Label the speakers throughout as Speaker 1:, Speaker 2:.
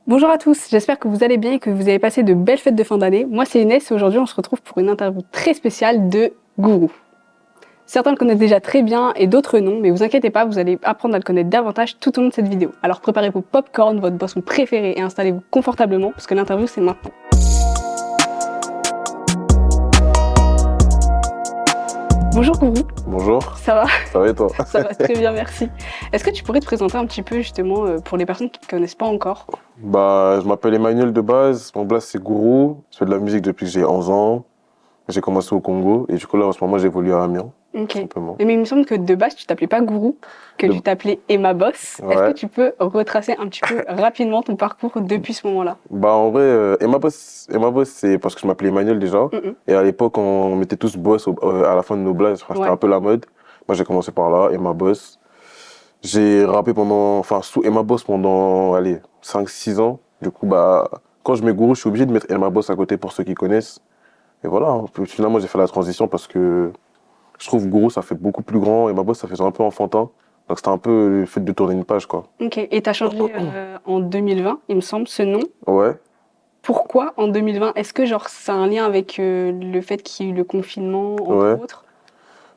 Speaker 1: Bonjour à tous, j'espère que vous allez bien et que vous avez passé de belles fêtes de fin d'année. Moi c'est Inès et aujourd'hui on se retrouve pour une interview très spéciale de Gourou. Certains le connaissent déjà très bien et d'autres non, mais vous inquiétez pas, vous allez apprendre à le connaître davantage tout au long de cette vidéo. Alors préparez vos popcorn, votre boisson préférée et installez-vous confortablement parce que l'interview c'est maintenant. Bonjour Gourou.
Speaker 2: Bonjour,
Speaker 1: Ça va?
Speaker 2: ça va et toi?
Speaker 1: Ça va très bien, merci. Est-ce que tu pourrais te présenter un petit peu justement pour les personnes qui ne te connaissent pas encore?
Speaker 2: Je m'appelle Emmanuel de base, mon blast c'est Gourou, je fais de la musique depuis que j'ai 11 ans, j'ai commencé au Congo et du coup là en ce moment j'évolue à Amiens,
Speaker 1: Ok.
Speaker 2: tout simplement.
Speaker 1: Mais il me semble que de base tu t'appelais pas Gourou, que
Speaker 2: De-
Speaker 1: tu t'appelais Emma Boss. Est-ce que
Speaker 2: Ouais,
Speaker 1: tu peux retracer un petit peu rapidement ton parcours depuis ce moment-là?
Speaker 2: en vrai, Emma Boss c'est parce que je m'appelais Emmanuel déjà
Speaker 1: Mhm.
Speaker 2: et à l'époque on mettait tous Boss à la fin de nos blasts, enfin, c'était
Speaker 1: Ouais.
Speaker 2: un peu la mode. Moi j'ai commencé par là, Emma Boss. J'ai rappé sous Emma Boss pendant, allez, 5 6 ans. Du coup, quand je mets Gourou, je suis obligé de mettre Emma Boss à côté pour ceux qui connaissent. Et voilà, hein. Puis finalement, j'ai fait la transition parce que je trouve Gourou, ça fait beaucoup plus grand et ma boss, ça fait un peu enfantin. Donc c'était un peu le fait de tourner une page, quoi.
Speaker 1: Ok. Et t'as changé en 2020, il me semble, ce nom.
Speaker 2: Ouais.
Speaker 1: Pourquoi en 2020? Est-ce que genre ça a un lien avec le fait qu'il y ait eu le confinement, entre
Speaker 2: Ouais.
Speaker 1: autres?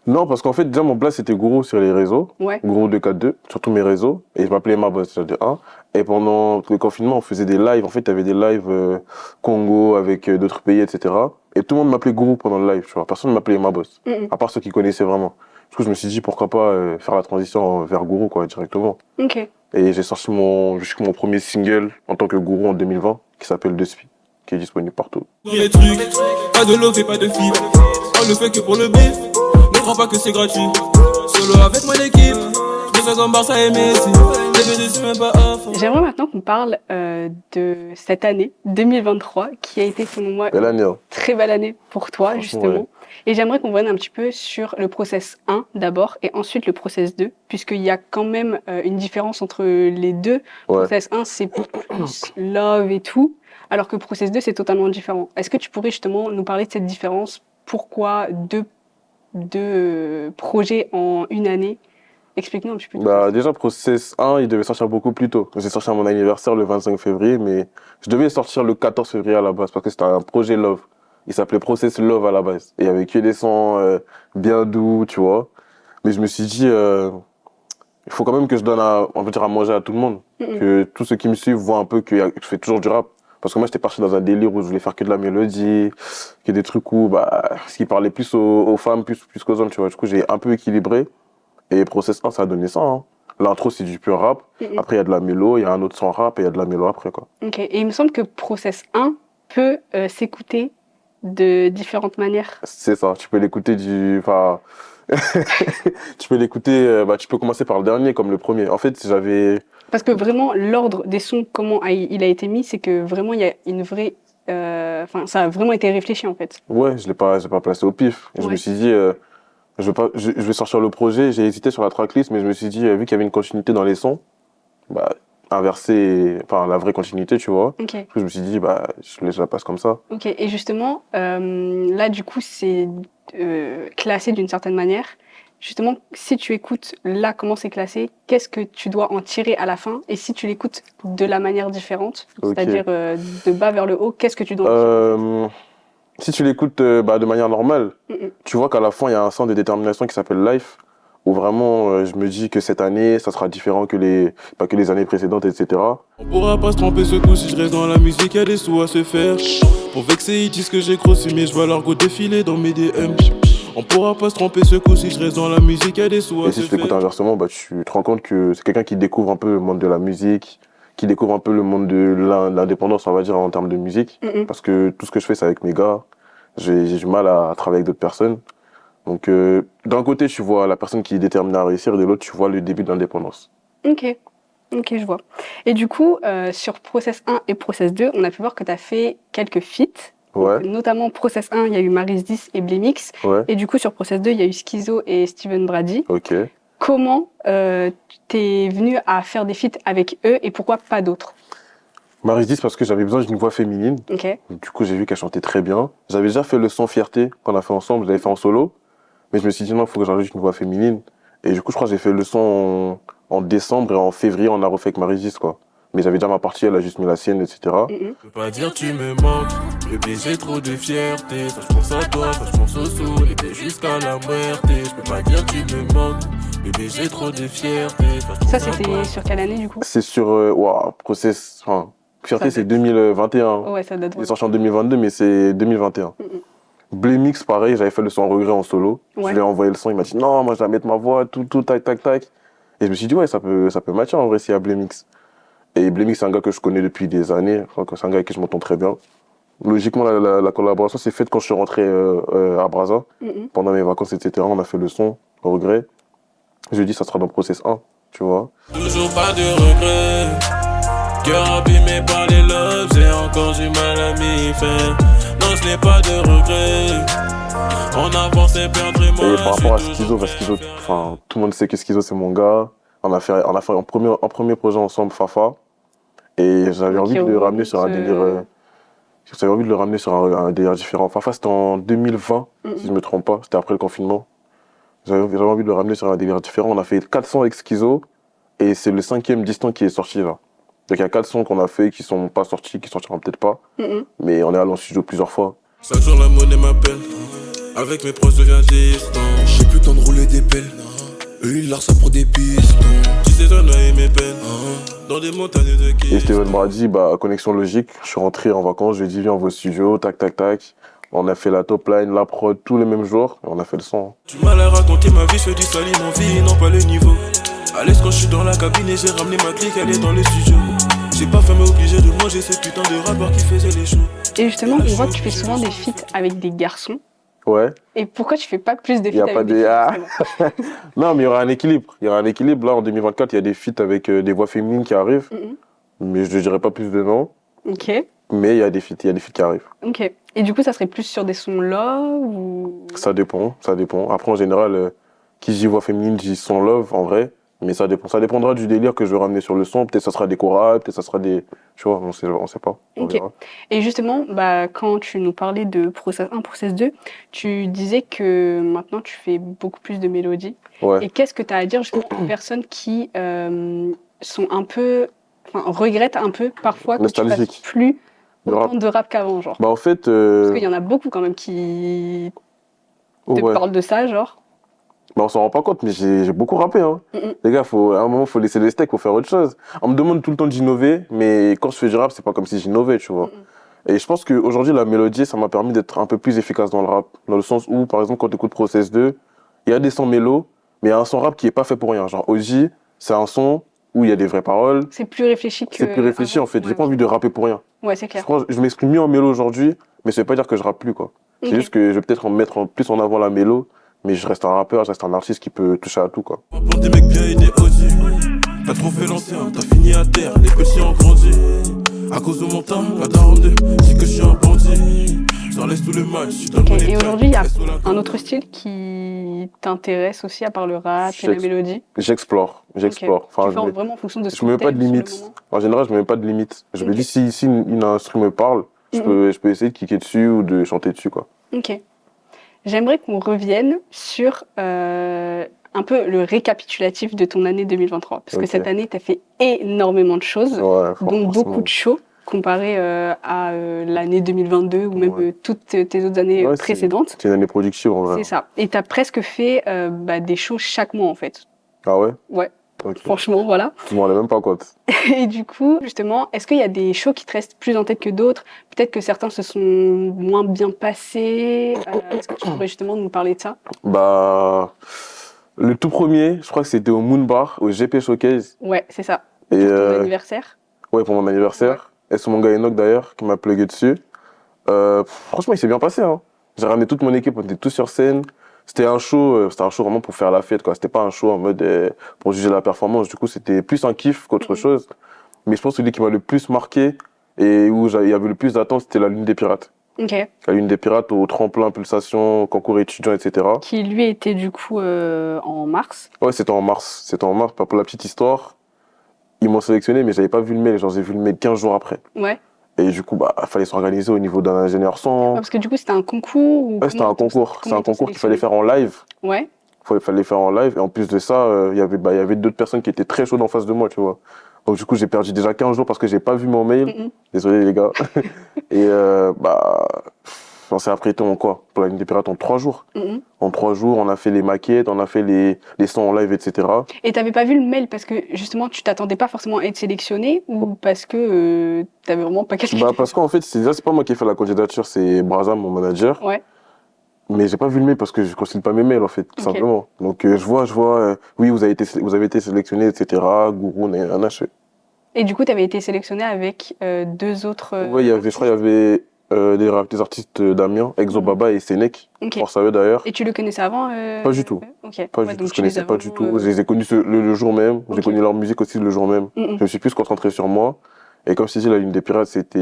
Speaker 2: Non, parce qu'en fait, déjà, mon blast, c'était Gourou sur les réseaux.
Speaker 1: Ouais.
Speaker 2: Gourou 242, sur tous mes réseaux. Et je m'appelais ma boss, déjà de 1. Et pendant le confinement, on faisait des lives. En fait, il y avait des lives Congo avec d'autres pays, etc. Et tout le monde m'appelait Gourou pendant le live, tu vois. Personne ne m'appelait ma boss.
Speaker 1: Mhm.
Speaker 2: À part ceux qui connaissaient vraiment. Du coup, je me suis dit, pourquoi pas faire la transition vers Gourou, quoi, directement.
Speaker 1: Ok.
Speaker 2: Et j'ai sorti mon premier single en tant que Gourou en 2020, qui s'appelle De Suite, qui est disponible partout.
Speaker 3: Les trucs, pas de love et pas de feed. On le fait que pour le bif, ne crois pas que c'est gratuit. Solo avec mon équipe, je me sens comme Barça et Messi. Les je suis même pas off.
Speaker 1: J'aimerais maintenant qu'on parle de cette année 2023 qui a été selon moi
Speaker 2: Belle année, hein.
Speaker 1: très belle année pour toi,
Speaker 2: Franchement,
Speaker 1: justement.
Speaker 2: ouais.
Speaker 1: Et j'aimerais qu'on revienne un petit peu sur le process 1 d'abord et ensuite le process 2, puisqu'il y a quand même une différence entre les deux.
Speaker 2: Ouais.
Speaker 1: Process 1, c'est plus love et tout, alors que process 2, c'est totalement différent. Est-ce que tu pourrais justement nous parler de cette différence? Pourquoi deux projets en une année? Explique-nous un petit peu tout ça.
Speaker 2: Déjà, Process 1, il devait sortir beaucoup plus tôt. J'ai sorti à mon anniversaire le 25 février, mais je devais sortir le 14 février à la base parce que c'était un projet Love. Il s'appelait Process Love à la base. Et il y avait que des sons bien doux, tu vois. Mais je me suis dit, il faut quand même que je donne on va dire, à manger à tout le monde.
Speaker 1: Mhm.
Speaker 2: Que tous ceux qui me suivent voient un peu que je fais toujours du rap. Parce que moi, j'étais parti dans un délire où je voulais faire que de la mélodie, que des trucs où, ce qui parlait plus aux femmes, plus qu'aux hommes, tu vois. Du coup, j'ai un peu équilibré. Et Process 1, ça a donné ça, hein. L'intro, c'est du pur rap.
Speaker 1: Mhm.
Speaker 2: Après, il y a de la mélo, il y a un autre sans rap et il y a de la mélo après, quoi.
Speaker 1: Ok, et il me semble que process 1 peut s'écouter de différentes manières.
Speaker 2: C'est ça, tu peux l'écouter tu peux l'écouter, tu peux commencer par le dernier comme le premier. En fait,
Speaker 1: Parce que vraiment, l'ordre des sons, comment il a été mis, c'est que vraiment, il y a une vraie... Enfin, ça a vraiment été réfléchi, en fait.
Speaker 2: Ouais, je l'ai pas placé au pif. Et je
Speaker 1: Ouais.
Speaker 2: me suis dit, je vais sortir le projet. J'ai hésité sur la tracklist, mais je me suis dit, vu qu'il y avait une continuité dans les sons, inverser, la vraie continuité, tu vois.
Speaker 1: Ok,
Speaker 2: Du coup, je me suis dit, je la passe comme ça.
Speaker 1: ok. Et justement, là, du coup, c'est classé d'une certaine manière. Justement, si tu écoutes là comment c'est classé, qu'est-ce que tu dois en tirer à la fin? Et si tu l'écoutes de la manière différente,
Speaker 2: Ok.
Speaker 1: c'est-à-dire de bas vers le haut, qu'est-ce que tu dois en tirer?
Speaker 2: Si tu l'écoutes de manière normale,
Speaker 1: Mhm.
Speaker 2: tu vois qu'à la fin, il y a un sens de détermination qui s'appelle Life, où vraiment, je me dis que cette année, ça sera différent pas que les années précédentes, etc.
Speaker 3: On pourra pas se tromper ce coup si je reste dans la musique, y'a des sous à se faire. Pour vexer, ils disent que j'ai grossi, mais je vois leur go défiler dans mes DM. On pourra pas se tromper ce coup si je reste dans la musique, y'a des sous à
Speaker 2: Et
Speaker 3: se
Speaker 2: si tu l'écoutes
Speaker 3: faire.
Speaker 2: inversement, tu te rends compte que c'est quelqu'un qui découvre un peu le monde de la musique, qui découvre un peu le monde de l'indépendance, on va dire, en termes de musique.
Speaker 1: Mhm.
Speaker 2: Parce que tout ce que je fais, c'est avec mes gars. J'ai du mal à travailler avec d'autres personnes. Donc, d'un côté, tu vois la personne qui est déterminée à réussir, et de l'autre, tu vois le début de l'indépendance.
Speaker 1: Ok, ok, je vois. Et du coup, sur Process 1 et Process 2, on a pu voir que tu as fait quelques feats.
Speaker 2: Ouais,
Speaker 1: Donc, notamment Process 1, il y a eu Maris 10 et Blemix.
Speaker 2: ouais,
Speaker 1: Et du coup, sur Process 2, il y a eu Schizo et Steven Brady.
Speaker 2: ok.
Speaker 1: Comment tu es venu à faire des feats avec eux et pourquoi pas d'autres?
Speaker 2: Marie 10 parce que j'avais besoin d'une voix féminine.
Speaker 1: Ok,
Speaker 2: Du coup, j'ai vu qu'elle chantait très bien. J'avais déjà fait le son Fierté qu'on a fait ensemble, je l'avais fait en solo. Mais je me suis dit non, il faut que j'ajoute une voix féminine. Et du coup, je crois que j'ai fait le son en décembre et en février, on a refait avec Marie 10, quoi. Mais j'avais déjà ma partie, elle a juste mis la sienne, etc.
Speaker 3: Je peux pas dire tu me manques, bébé j'ai trop de fierté. Soit je pense à toi, soit je pense au sous, bébé jusqu'à la muerte. Je peux pas dire tu me manques, bébé j'ai trop de fierté. Soit je pense
Speaker 1: Ça,
Speaker 3: à toi.
Speaker 1: c'était sur quelle année du coup?
Speaker 2: C'est sur Process. Enfin, Fierté,
Speaker 1: Ça
Speaker 2: c'est
Speaker 1: date.
Speaker 2: 2021.
Speaker 1: Ouais, ça date.
Speaker 2: Il est sorti en 2022, mais c'est 2021. Blemix, pareil, j'avais fait le son Regret en solo.
Speaker 1: Ouais.
Speaker 2: Je lui ai envoyé le son, il m'a dit non, moi je vais mettre ma voix, tout, tac, tac, tac. Et je me suis dit, ouais, ça peut matcher en vrai s'il y a Blemix. Et Blemix, c'est un gars que je connais depuis des années. Enfin, c'est un gars avec qui je m'entends très bien. Logiquement, la collaboration s'est faite quand je suis rentré à Brazza. Pendant mes vacances, etc. On a fait le son Regret. Je lui ai dit, ça sera dans Process 1, tu vois.
Speaker 3: Toujours pas de regrets. Cœur abîmé par les loves, j'ai encore du mal à m'y faire. Non, je n'ai pas de regrets. En avance et perdre et moi.
Speaker 2: Et par rapport à
Speaker 3: je suis
Speaker 2: Schizo,
Speaker 3: toujours
Speaker 2: parce que Schizo, enfin, tout le monde sait que Schizo, c'est mon gars. On a fait un premier projet ensemble, Fafa. Et j'avais envie de le ramener sur un délire. J'avais envie de le ramener sur un délire différent. Fafa, c'était en 2020, si je ne me trompe pas. C'était après le confinement. J'avais envie de le ramener sur un délire différent. On a fait 4 sons avec Schizo. Et c'est le 5e distant qui est sorti là. Donc il y a 4 sons qu'on a fait qui sont pas sortis, qui sortiront peut-être pas. Mais on est allé en studio plusieurs fois.
Speaker 3: chaque jour la monnaie m'appelle. Avec mes proches je deviens distant. J'ai plus le temps de rouler des pelles. Eux ils larent ça pour des pistons. Tu sais j'en ai mes peines. Dans des montagnes de
Speaker 2: Et
Speaker 3: qui.
Speaker 2: Steven Brady, connexion logique. Je suis rentré en vacances, je lui ai dit viens on va au studio, tac tac tac. On a fait la top line, la prod tous les mêmes jours et on a fait le son.
Speaker 3: Tu m'as la raconté ma vie, je fais du sali, mon vie, non pas le niveau. À l'aise quand je suis dans la cabine et j'ai ramené ma clique, elle est dans les studios. J'ai pas fait mais obligé de manger ces putains de rappeurs qui faisaient les shows.
Speaker 1: Et justement, on voit que tu fais souvent des feats avec des garçons.
Speaker 2: Ouais.
Speaker 1: Et pourquoi tu fais pas plus de
Speaker 2: Il y a
Speaker 1: feats
Speaker 2: pas
Speaker 1: avec
Speaker 2: des
Speaker 1: des filles
Speaker 2: ah.
Speaker 1: justement
Speaker 2: Non mais il y aura un équilibre. Il y aura un équilibre. Là en 2024, il y a des feats avec des voix féminines qui arrivent. Mais je ne dirai pas plus de noms.
Speaker 1: Ok,
Speaker 2: Mais il y a des feats qui arrivent.
Speaker 1: ok. Et du coup, ça serait plus sur des sons love ou...
Speaker 2: Ça dépend. Après en général, qui dit voix féminine dit son love en vrai. Mais ça dépend. Ça dépendra du délire que je vais ramener sur le son. Peut-être ça sera des chorales, peut-être ça sera des... Tu vois, on sait pas. On
Speaker 1: Ok.
Speaker 2: verra.
Speaker 1: Et justement, quand tu nous parlais de Process 1, Process 2, tu disais que maintenant tu fais beaucoup plus de mélodies.
Speaker 2: Ouais.
Speaker 1: Et qu'est-ce que tu as à dire justement aux personnes qui sont un peu... Enfin, regrettent un peu parfois que tu fasses
Speaker 2: Nostalgique.
Speaker 1: plus
Speaker 2: De
Speaker 1: autant
Speaker 2: rap.
Speaker 1: de rap qu'avant, genre.
Speaker 2: En fait...
Speaker 1: Parce qu'il y en a beaucoup quand même qui te
Speaker 2: ouais.
Speaker 1: parlent de ça, genre.
Speaker 2: On s'en rend pas compte, mais j'ai beaucoup rappé. Hein. Les gars, à un moment, faut laisser les steaks, faut faire autre chose. On me demande tout le temps d'innover, mais quand je fais du rap, c'est pas comme si j'innovais, tu vois. Et je pense qu'aujourd'hui, la mélodie, ça m'a permis d'être un peu plus efficace dans le rap. Dans le sens où, par exemple, quand tu écoutes Process 2, il y a des sons mélos, mais il y a un son rap qui est pas fait pour rien. Genre, OG, c'est un son où il y a des vraies paroles.
Speaker 1: C'est plus réfléchi que...
Speaker 2: C'est plus réfléchi, en fait. J'ai pas envie de rapper pour rien.
Speaker 1: Ouais, c'est clair.
Speaker 2: Je m'exprime mieux en mélo aujourd'hui, mais ça veut pas dire que je rappe plus, quoi.
Speaker 1: Ok.
Speaker 2: C'est juste que je vais peut-être mettre plus en avant la mélo, mais je reste un rappeur, je reste un artiste qui peut toucher à tout, quoi.
Speaker 3: Pour des mecs bien et des OG. T'as trop fait l'ancien, t'as fini à terre, les petits ont grandi. À cause de mon temps, la daronne de, dis que je suis un bandit. J'en laisse tout le match, je donne
Speaker 1: Ok,
Speaker 3: mon
Speaker 1: et
Speaker 3: état,
Speaker 1: aujourd'hui, il y a
Speaker 3: reste sous la
Speaker 1: un autre style qui t'intéresse aussi, à part le rap et la mélodie.
Speaker 2: J'explore.
Speaker 1: Ok.
Speaker 2: Enfin,
Speaker 1: Tu fais vraiment en fonction de ce
Speaker 2: je me mets
Speaker 1: que
Speaker 2: pas de
Speaker 1: t'aimes sur le
Speaker 2: limites.
Speaker 1: moment.
Speaker 2: En général, je me mets pas de limites. Je me
Speaker 1: Ok.
Speaker 2: dis, si une instru me parle, je peux essayer de kicker dessus ou de chanter dessus, quoi.
Speaker 1: Ok. J'aimerais qu'on revienne sur un peu le récapitulatif de ton année 2023. Parce que
Speaker 2: Ok.
Speaker 1: cette année, tu as fait énormément de choses,
Speaker 2: Ouais,
Speaker 1: dont beaucoup
Speaker 2: forcément.
Speaker 1: de shows, comparé à l'année 2022 ou même
Speaker 2: Ouais.
Speaker 1: toutes tes autres années
Speaker 2: Ouais,
Speaker 1: précédentes.
Speaker 2: C'est une année productive, en vrai.
Speaker 1: C'est ça. Et tu as presque fait des shows chaque mois, en fait.
Speaker 2: Ah ouais?
Speaker 1: Ouais,
Speaker 2: Ok.
Speaker 1: franchement, voilà.
Speaker 2: Je m'en rendais même pas compte.
Speaker 1: Et du coup, justement, est-ce qu'il y a des shows qui te restent plus en tête que d'autres? Peut-être que certains se sont moins bien passés. Est-ce que tu pourrais justement nous parler de ça?
Speaker 2: Le tout premier, je crois que c'était au Moon Bar, au GP Showcase.
Speaker 1: Ouais, c'est ça.
Speaker 2: Et
Speaker 1: Pour ton anniversaire.
Speaker 2: ouais, pour mon anniversaire. Et c'est mon gars Enoch d'ailleurs qui m'a plugué dessus. Franchement, il s'est bien passé. Hein. J'ai ramené toute mon équipe, on était tous sur scène. C'était un show vraiment pour faire la fête, quoi. C'était pas un show en mode pour juger la performance. Du coup, c'était plus un kiff qu'autre chose. Mais je pense que celui qui m'a le plus marqué et où il y avait le plus d'attente, c'était la Lune des Pirates.
Speaker 1: Ok.
Speaker 2: La Lune des Pirates au tremplin, pulsation, concours étudiant, etc.
Speaker 1: Qui lui était du coup en mars.
Speaker 2: Ouais, c'était en mars. C'était en mars. Pour la petite histoire, ils m'ont sélectionné, mais j'avais pas vu le mail. Genre, j'ai vu le mail 15 jours après.
Speaker 1: Ouais.
Speaker 2: Et du coup, il fallait s'organiser au niveau d'un ingénieur son.
Speaker 1: Ouais, parce que du coup, c'était un concours ou
Speaker 2: Ouais, c'était un concours. C'est un concours qu'il fallait faire en live.
Speaker 1: Ouais.
Speaker 2: Il fallait faire en live. Et en plus de ça, il y avait d'autres personnes qui étaient très chaudes en face de moi, tu vois. Donc du coup, j'ai perdu déjà 15 jours parce que j'ai pas vu mon mail.
Speaker 1: Mhm.
Speaker 2: Désolé les gars. Et on s'est apprêté en quoi? Pour la ligne des pirates en 3 jours.
Speaker 1: Mhm.
Speaker 2: En 3 jours, on a fait les maquettes, on a fait les sons en live, etc.
Speaker 1: Et t'avais pas vu le mail parce que justement tu t'attendais pas forcément à être sélectionné ou parce que t'avais vraiment pas calculé?
Speaker 2: Parce qu'en fait, c'est pas moi qui ai fait la candidature, c'est Braza, mon manager.
Speaker 1: Ouais,
Speaker 2: Mais j'ai pas vu le mail parce que je consulte pas mes mails en fait, tout
Speaker 1: Ok.
Speaker 2: simplement. Donc je vois, oui, vous avez été sélectionné, etc. Gourou, nanana, je fais.
Speaker 1: et du coup t'avais été sélectionné avec deux autres.
Speaker 2: Ouais, je crois qu'il y avait des artistes d'Amiens, Exo
Speaker 1: Mhm.
Speaker 2: Baba et Sénèque.
Speaker 1: Ok.
Speaker 2: Force à eux d'ailleurs.
Speaker 1: Et tu le connaissais avant
Speaker 2: Pas du tout.
Speaker 1: Ok.
Speaker 2: Pas
Speaker 1: Ouais,
Speaker 2: du tout,
Speaker 1: donc
Speaker 2: je
Speaker 1: tu les
Speaker 2: connaissais
Speaker 1: as
Speaker 2: pas du
Speaker 1: vraiment,
Speaker 2: tout. Je les ai connus le jour même. J'ai
Speaker 1: Ok.
Speaker 2: connu leur musique aussi le jour même.
Speaker 1: Mhm.
Speaker 2: Je me suis plus concentré sur moi. Et comme je t'ai dit, la Lune des Pirates, c'était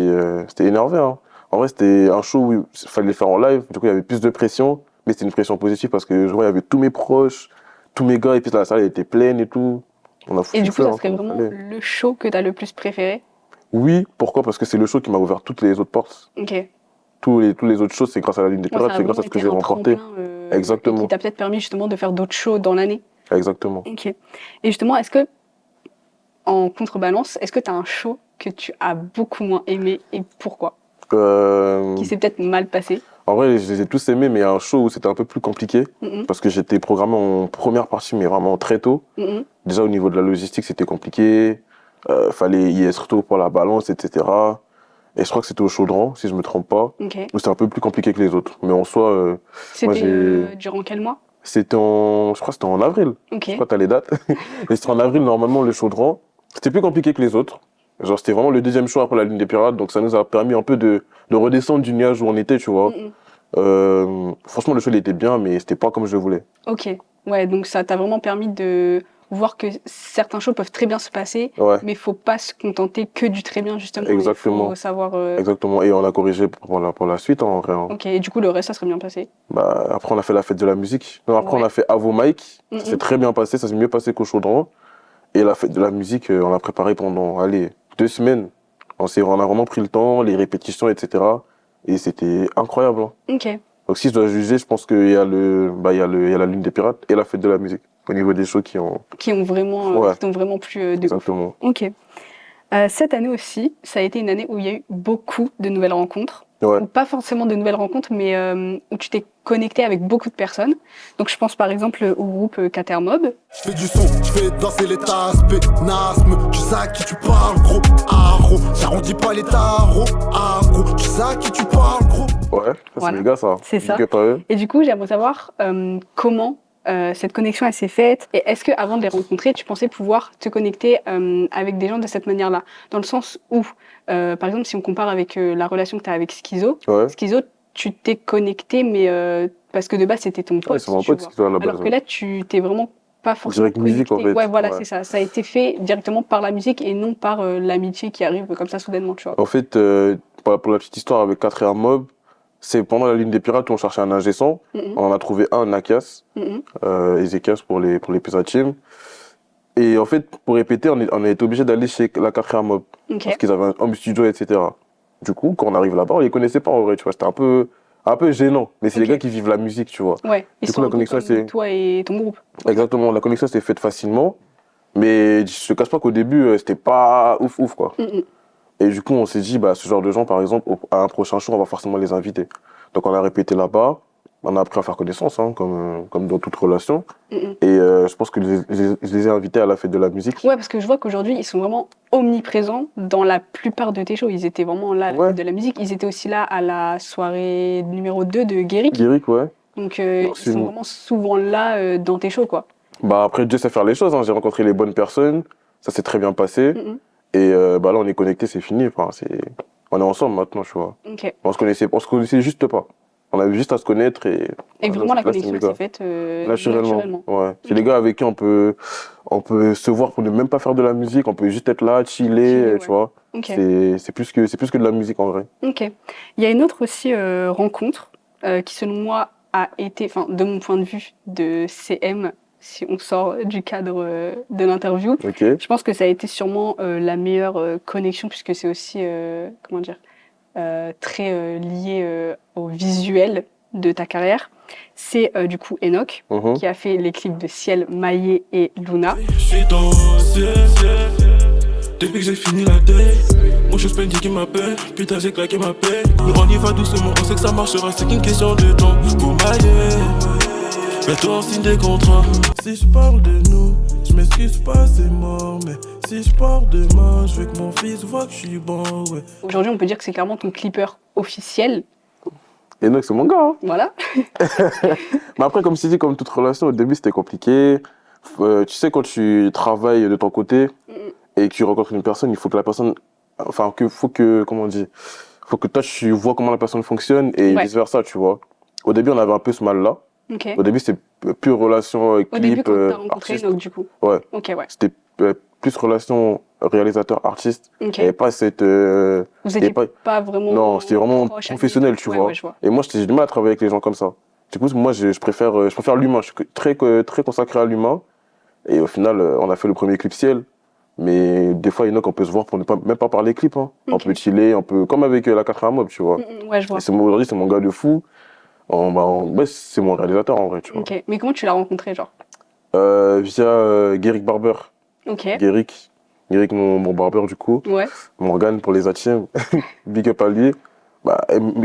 Speaker 2: énervé. Hein. En vrai, c'était un show où il fallait le faire en live. Du coup, il y avait plus de pression. Mais c'était une pression positive parce que je vois, il y avait tous mes proches, tous mes gars. Et puis la salle elle était pleine et tout. On a foutu
Speaker 1: Et du
Speaker 2: le
Speaker 1: coup
Speaker 2: feu,
Speaker 1: ça
Speaker 2: hein,
Speaker 1: serait
Speaker 2: comme il
Speaker 1: vraiment
Speaker 2: fallait.
Speaker 1: le show que t'as le plus préféré?
Speaker 2: Oui, pourquoi? Parce que c'est le show qui m'a ouvert toutes les autres portes.
Speaker 1: Ok. Ouais,
Speaker 2: Tous les autres shows, c'est grâce à la Lune des
Speaker 1: ça
Speaker 2: Pirates,
Speaker 1: a
Speaker 2: c'est grâce à
Speaker 1: vraiment
Speaker 2: ce que
Speaker 1: été
Speaker 2: j'ai
Speaker 1: un
Speaker 2: remporté.
Speaker 1: tremplin et
Speaker 2: Exactement.
Speaker 1: qui t'a peut-être permis justement de faire d'autres shows dans l'année.
Speaker 2: Exactement.
Speaker 1: Ok. Et justement, est-ce que en contrebalance, est-ce que t'as un show que tu as beaucoup moins aimé et pourquoi? Qui s'est peut-être mal passé?
Speaker 2: En vrai, je les ai tous aimés, mais il y a un show où c'était un peu plus compliqué
Speaker 1: Mhm.
Speaker 2: parce que j'étais programmé en première partie, mais vraiment très tôt.
Speaker 1: Mhm.
Speaker 2: Déjà, au niveau de la logistique, c'était compliqué. Fallait y être tôt pour la balance, etc. Et je crois que c'était au Chaudron, si je me trompe pas.
Speaker 1: Ok.
Speaker 2: Où c'était un peu plus compliqué que les autres. Mais en soi, moi,
Speaker 1: C'était
Speaker 2: j'ai...
Speaker 1: durant quel mois?
Speaker 2: Je crois que c'était en avril.
Speaker 1: Ok.
Speaker 2: Je crois que t'as les dates. Et c'était en avril, normalement, le Chaudron. C'était plus compliqué que les autres. Genre, c'était vraiment le deuxième show après la Lune des Pirates. Donc, ça nous a permis un peu de redescendre du nuage où on était, tu vois.
Speaker 1: Mhm.
Speaker 2: Franchement, le show, il était bien, mais c'était pas comme je le voulais.
Speaker 1: Ok. Ouais, donc ça t'a vraiment permis de voir que certains shows peuvent très bien se passer,
Speaker 2: Ouais,
Speaker 1: mais faut pas se contenter que du très bien justement.
Speaker 2: Exactement.
Speaker 1: Il faut savoir.
Speaker 2: exactement. Et on a corrigé pour la suite, en vrai. Hein.
Speaker 1: Ok. Et du coup, le reste, ça serait bien passé.
Speaker 2: Après, on a fait la fête de la musique. Non, après,
Speaker 1: Ouais.
Speaker 2: on a fait Avo Mike.
Speaker 1: Mhm.
Speaker 2: Ça s'est très bien passé, ça s'est mieux passé qu'au Chaudron. Et la fête de la musique, on l'a préparée pendant, 2 semaines. On a vraiment pris le temps, les répétitions, etc. Et c'était incroyable. Hein.
Speaker 1: Ok.
Speaker 2: Donc, si je dois juger, je pense qu'il y a il y a la Lune des Pirates et la fête de la musique. Au niveau des shows qui ont.
Speaker 1: Qui ont vraiment,
Speaker 2: Ouais.
Speaker 1: qui t'ont vraiment plu de ouf.
Speaker 2: Exactement.
Speaker 1: Ok. Cette année aussi, ça a été une année où il y a eu beaucoup de nouvelles rencontres.
Speaker 2: Ouais.
Speaker 1: Ou pas forcément de nouvelles rencontres, mais où tu t'es connecté avec beaucoup de personnes. Donc je pense par exemple au groupe Catermob.
Speaker 4: Je fais du son, je fais danser les tasses, pénasme. Tu sais à qui tu parles, gros, aro. J'arrondis pas les tarots, agro. Tu sais à qui tu parles, gros.
Speaker 2: Ouais, ça,
Speaker 1: Voilà.
Speaker 2: c'est les gars, ça.
Speaker 1: C'est ça.
Speaker 2: Big up à eux.
Speaker 1: Et du coup, j'aimerais savoir comment cette connexion elle s'est faite et est-ce que avant de les rencontrer, tu pensais pouvoir te connecter avec des gens de cette manière-là, dans le sens où, par exemple, si on compare avec la relation que tu as avec Schizo,
Speaker 2: Ouais.
Speaker 1: Schizo, tu t'es connecté, mais parce que de base c'était ton pote.
Speaker 2: Ouais, c'est mon
Speaker 1: tu
Speaker 2: pote
Speaker 1: vois.
Speaker 2: qui est à la base.
Speaker 1: Alors que là, tu t'es vraiment pas forcément
Speaker 2: Direct musique,
Speaker 1: connecté.
Speaker 2: en fait.
Speaker 1: Ouais, voilà,
Speaker 2: Ouais.
Speaker 1: c'est ça. Ça a été fait directement par la musique et non par l'amitié qui arrive comme ça soudainement, tu vois.
Speaker 2: En fait, pour la petite histoire avec 4R Mob, c'est pendant la Lune des Pirates où on cherchait un ingé son.
Speaker 1: Mhm,
Speaker 2: On en a trouvé un, Nakias,
Speaker 1: mhm.
Speaker 2: Ezekias pour les PSA Team. Et en fait, pour répéter, on a été obligé d'aller chez la 4R Mob.
Speaker 1: Ok.
Speaker 2: Parce qu'ils avaient un home studio, etc. Du coup, quand on arrive là-bas, on les connaissait pas en vrai, tu vois. C'était un peu gênant. Mais c'est
Speaker 1: Ok.
Speaker 2: les gars qui vivent la musique, tu vois.
Speaker 1: Ouais, ils
Speaker 2: Du coup,
Speaker 1: sont
Speaker 2: la
Speaker 1: un peu
Speaker 2: connexion,
Speaker 1: comme
Speaker 2: c'est-
Speaker 1: toi et ton groupe.
Speaker 2: Exactement, la connexion s'est faite facilement. Mais je te cache pas qu'au début, c'était pas ouf, quoi.
Speaker 1: Mhm.
Speaker 2: Et du coup, on s'est dit, ce genre de gens, par exemple, à un prochain show, on va forcément les inviter. Donc, on a répété là-bas. On a appris à faire connaissance, hein, comme dans toute relation.
Speaker 1: Mhm.
Speaker 2: Et je pense que je les ai invités à la fête de la musique.
Speaker 1: Ouais, parce que je vois qu'aujourd'hui, ils sont vraiment omniprésents dans la plupart de tes shows. Ils étaient vraiment là à la
Speaker 2: Ouais.
Speaker 1: fête de la musique. Ils étaient aussi là à la soirée numéro 2 de Guéric.
Speaker 2: Guéric, ouais.
Speaker 1: Donc,
Speaker 2: Non,
Speaker 1: ils
Speaker 2: c'est
Speaker 1: sont
Speaker 2: une-
Speaker 1: vraiment souvent là dans tes shows, quoi.
Speaker 2: Après, Dieu sait faire les choses. Hein. J'ai rencontré les bonnes personnes. Ça s'est très bien passé.
Speaker 1: Mhm.
Speaker 2: Et là, on est connectés, c'est fini. Enfin, on est ensemble maintenant, tu vois.
Speaker 1: Ok.
Speaker 2: On se connaissait juste pas. On avait juste à se connaître et.
Speaker 1: Et
Speaker 2: voilà,
Speaker 1: vraiment, la
Speaker 2: là, c'est
Speaker 1: connexion
Speaker 2: mes
Speaker 1: s'est
Speaker 2: gars.
Speaker 1: faite
Speaker 2: Naturellement. Ouais. C'est
Speaker 1: Ok.
Speaker 2: les gars avec qui on peut se voir pour ne même pas faire de la musique. On peut juste être là, chiller,
Speaker 1: Chiller,
Speaker 2: tu
Speaker 1: ouais.
Speaker 2: vois.
Speaker 1: Ok.
Speaker 2: C'est plus que de la musique en vrai.
Speaker 1: Ok. Il y a une autre aussi rencontre qui, selon moi, a été, enfin, de mon point de vue, de CM, si on sort du cadre de l'interview,
Speaker 2: Ok.
Speaker 1: je pense que ça a été sûrement la meilleure connexion, puisque c'est aussi, comment dire, très lié au visuel de ta carrière. C'est du coup Enoch,
Speaker 2: Mhm.
Speaker 1: qui a fait les clips de Ciel, Maillé et Luna.
Speaker 3: Je suis dans le ciel, Depuis que j'ai fini la tête, moi je suis qui m'appelle, putain j'ai claqué ma paix. On y va doucement, on sait que ça marchera, c'est qu'une question de temps. Pour mailler, mets-toi en signe des contrats. Si je parle de nous, je m'excuse pas, c'est mort. Mais si je pars demain, je veux que mon fils voit que je suis bon, ouais.
Speaker 1: Aujourd'hui, on peut dire que c'est clairement ton clipper officiel.
Speaker 2: Enoch, c'est mon gars. Hein.
Speaker 1: Voilà.
Speaker 2: Mais après, comme je t'ai dit, comme toute relation, au début c'était compliqué. Tu sais, quand tu travailles de ton côté et que tu rencontres une personne, il faut que la personne. Enfin, comment on dit, faut que toi tu vois comment la personne fonctionne et
Speaker 1: Ouais.
Speaker 2: vice versa, tu vois. Au début, on avait un peu ce mal-là.
Speaker 1: Ok.
Speaker 2: Au début, c'était pure relation
Speaker 1: Au début,
Speaker 2: clip,
Speaker 1: quand t'as rencontré
Speaker 2: artiste.
Speaker 1: Enoch, du coup.
Speaker 2: Ouais.
Speaker 1: Ok, ouais.
Speaker 2: C'était plus relation réalisateur-artiste.
Speaker 1: Ok.
Speaker 2: Et pas cette.
Speaker 1: Vous étiez
Speaker 2: pas-
Speaker 1: pas vraiment.
Speaker 2: Non, c'était vraiment
Speaker 1: proche,
Speaker 2: professionnel,
Speaker 1: amis.
Speaker 2: tu
Speaker 1: Ouais,
Speaker 2: vois.
Speaker 1: ouais, je vois.
Speaker 2: Et moi, j'ai du mal à travailler avec les gens comme ça. Du coup, moi, je préfère l'humain. Je suis très consacré à l'humain. Et au final, on a fait le premier clip Ciel. Mais des fois, Enoch, on peut se voir pour même pas parler clip. Hein. On
Speaker 1: Ok.
Speaker 2: peut chiller, comme avec la 4 mob, tu vois.
Speaker 1: Ouais, je vois.
Speaker 2: Et aujourd'hui, c'est mon gars de fou. Ouais, c'est mon réalisateur en vrai, tu vois.
Speaker 1: Ok. Mais comment tu l'as rencontré, genre?
Speaker 2: Via Guéric Barber.
Speaker 1: Ok.
Speaker 2: Guéric, mon barbeur du coup.
Speaker 1: Ouais.
Speaker 2: Morgane pour les ATM. Big up à lui.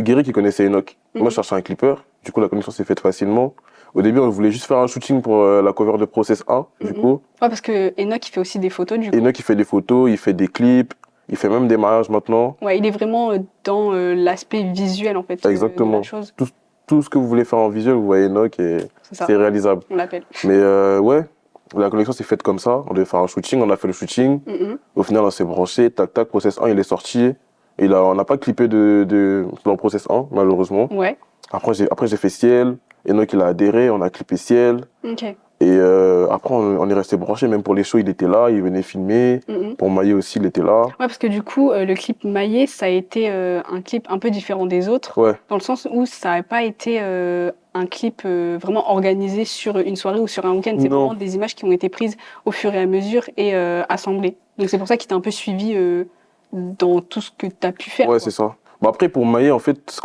Speaker 2: Guéric, il connaissait Enoch. Moi, je cherchais un clipper. Du coup, la connexion s'est faite facilement. Au début, on voulait juste faire un shooting pour la cover de Process 1, du coup.
Speaker 1: Ouais, parce que Enoch, il fait aussi des photos, du coup.
Speaker 2: Enoch, il fait des photos, il fait des clips, il fait même des mariages maintenant.
Speaker 1: Ouais, il est vraiment dans l'aspect visuel, en fait.
Speaker 2: Exactement.
Speaker 1: De la chose.
Speaker 2: Tout ce que vous voulez faire en visuel, vous voyez Enoch et
Speaker 1: C'est ça.
Speaker 2: c'est réalisable.
Speaker 1: On l'appelle.
Speaker 2: Mais ouais, la connexion s'est faite comme ça. On devait faire un shooting, on a fait le shooting. Au final, on s'est branché, tac, tac, Process 1, il est sorti. Et là, on n'a pas clippé dans Process 1, malheureusement.
Speaker 1: Ouais.
Speaker 2: Après, j'ai fait Ciel. Enoch, il a adhéré, on a clippé Ciel.
Speaker 1: Ok.
Speaker 2: Et après, on est resté branché. Même pour les shows, il était là, il venait filmer. Pour Maillé aussi, il était là.
Speaker 1: Ouais, parce que du coup, le clip Maillé, ça a été un clip un peu différent des autres,
Speaker 2: Ouais,
Speaker 1: dans le sens où ça n'a pas été un clip vraiment organisé sur une soirée ou sur un week-end. C'est
Speaker 2: Non.
Speaker 1: vraiment des images qui ont été prises au fur et à mesure et assemblées. Donc c'est pour ça qu'il t'a un peu suivi dans tout ce que tu as pu faire.
Speaker 2: ouais,
Speaker 1: quoi.
Speaker 2: c'est ça. Bon, après, pour Maillé, en fait,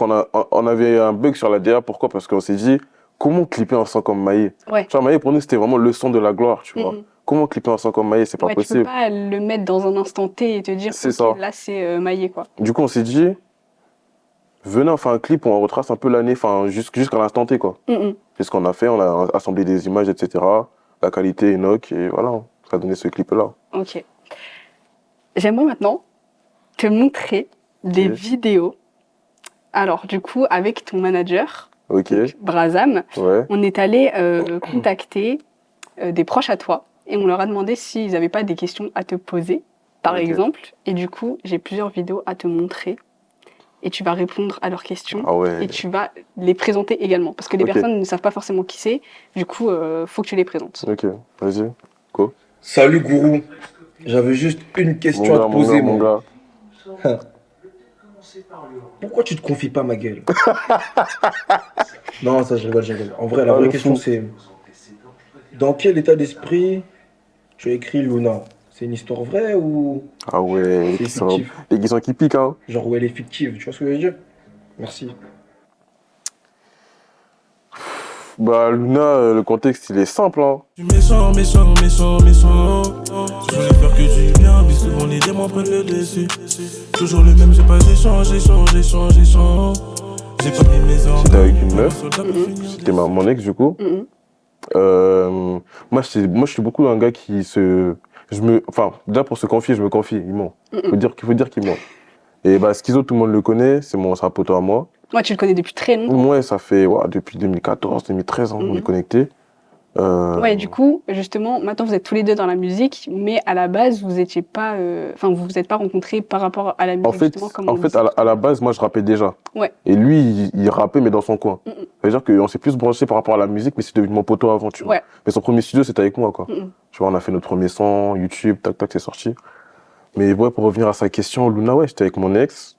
Speaker 2: on avait un bug sur la DA. Pourquoi? Parce qu'on s'est dit, comment clipper un son comme Maillé?
Speaker 1: Ouais.
Speaker 2: Tu vois, Maillé, pour nous, c'était vraiment le son de la gloire, tu vois. Comment clipper un son comme Maillé? C'est pas
Speaker 1: Ouais, tu
Speaker 2: possible.
Speaker 1: peux pas le mettre dans un instant T et te dire,
Speaker 2: C'est
Speaker 1: ok,
Speaker 2: ça.
Speaker 1: là c'est Maillé, quoi.
Speaker 2: Du coup, on s'est dit, venez, on fait un clip où on retrace un peu l'année, enfin, jusqu'à l'instant T, quoi. C'est ce qu'on a fait, on a assemblé des images, etc. La qualité, Enoch, et voilà, ça a donné ce clip-là.
Speaker 1: Ok. J'aimerais maintenant te montrer des
Speaker 2: Ok.
Speaker 1: vidéos. Alors, du coup, avec ton manager,
Speaker 2: Ok,
Speaker 1: Brazam,
Speaker 2: ouais.
Speaker 1: on est allé contacter des proches à toi et on leur a demandé s'ils n'avaient pas des questions à te poser, par
Speaker 2: Ok.
Speaker 1: exemple. Et du coup, j'ai plusieurs vidéos à te montrer et tu vas répondre à leurs questions
Speaker 2: Ah ouais.
Speaker 1: et tu vas les présenter également. Parce que les
Speaker 2: Ok.
Speaker 1: personnes ne savent pas forcément qui c'est, du coup, faut que tu les présentes.
Speaker 2: Ok, vas-y.
Speaker 5: Salut Gourou, j'avais juste une question à te poser,
Speaker 2: mon
Speaker 5: moi.
Speaker 2: gars.
Speaker 5: Pourquoi tu te confies pas ma gueule? Non, ça je rigole. En vrai, la vraie
Speaker 2: le
Speaker 5: question
Speaker 2: fou.
Speaker 5: c'est dans quel état d'esprit tu as écrit Luna? C'est une histoire vraie ou
Speaker 2: Ah ouais,
Speaker 5: c'est fictif?
Speaker 2: les questions qui piquent, hein.
Speaker 5: Genre où elle est fictive, tu vois ce que je veux dire? Merci.
Speaker 2: Bah, Luna, le contexte, il est simple, hein.
Speaker 3: Je suis méchant. Je voulais faire que du bien, mais souvent les démons prennent le dessus. Toujours le même, j'ai pas échangé. J'ai pas mis mes armes.
Speaker 2: J'étais avec une meuf.
Speaker 1: Mhm.
Speaker 2: C'était mon ex, du coup.
Speaker 1: Mhm.
Speaker 2: Moi, je suis beaucoup un gars qui se... Enfin, déjà, pour se confier, je me confie, il ment. Faut dire qu'il ment. Et bah, Schizo, tout le monde le connaît, c'est un poteau à moi.
Speaker 1: Ouais, tu le connais depuis très longtemps.
Speaker 2: Ouais, ça fait depuis 2014, 2013, on est connectés.
Speaker 1: Ouais, du coup, justement, maintenant vous êtes tous les deux dans la musique, mais à la base, vous étiez pas, vous vous êtes pas rencontrés par rapport à la musique,
Speaker 2: En fait,
Speaker 1: justement, comme on disait.
Speaker 2: à la base, moi, je rappais déjà.
Speaker 1: Ouais.
Speaker 2: Et lui, il rappait, mais dans son coin. Ça veut dire qu'on s'est plus branché par rapport à la musique, mais c'est devenu mon poteau avant, tu vois.
Speaker 1: Ouais.
Speaker 2: Mais son premier studio, c'était avec moi, quoi. Tu vois, on a fait notre premier son, YouTube, tac, tac, c'est sorti. Mais ouais, pour revenir à sa question, Luna, ouais, j'étais avec mon ex.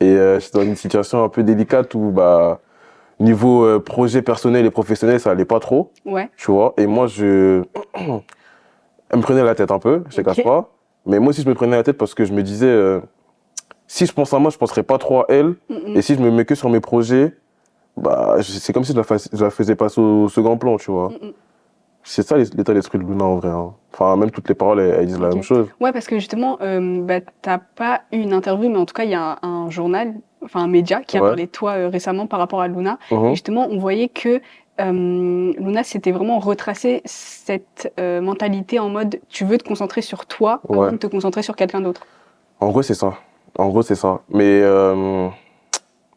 Speaker 2: Et j'étais dans une situation un peu délicate où, bah, niveau projet personnel et professionnel, ça allait pas trop,
Speaker 1: Ouais.
Speaker 2: tu vois. Et moi, elle me prenait la tête un peu, je te cache pas. Mais moi aussi, je me prenais la tête parce que je me disais, si je pense à moi, je penserais pas trop à elle. Et si je me mets que sur mes projets, bah, c'est comme si je la faisais passer au second plan, tu vois. C'est ça l'état d'esprit de Luna en vrai, hein. Enfin, même toutes les paroles, elles disent la
Speaker 1: Ok.
Speaker 2: même chose.
Speaker 1: Ouais, parce que justement, t'as pas eu une interview, mais en tout cas, il y a un journal, enfin un média qui a
Speaker 2: Ouais.
Speaker 1: parlé de toi récemment par rapport à Luna. Et
Speaker 2: Mhm.
Speaker 1: justement, on voyait que Luna s'était vraiment retracé cette mentalité en mode tu veux te concentrer sur toi avant
Speaker 2: Ouais.
Speaker 1: de te concentrer sur quelqu'un d'autre.
Speaker 2: En gros, c'est ça. En gros, c'est ça. Mais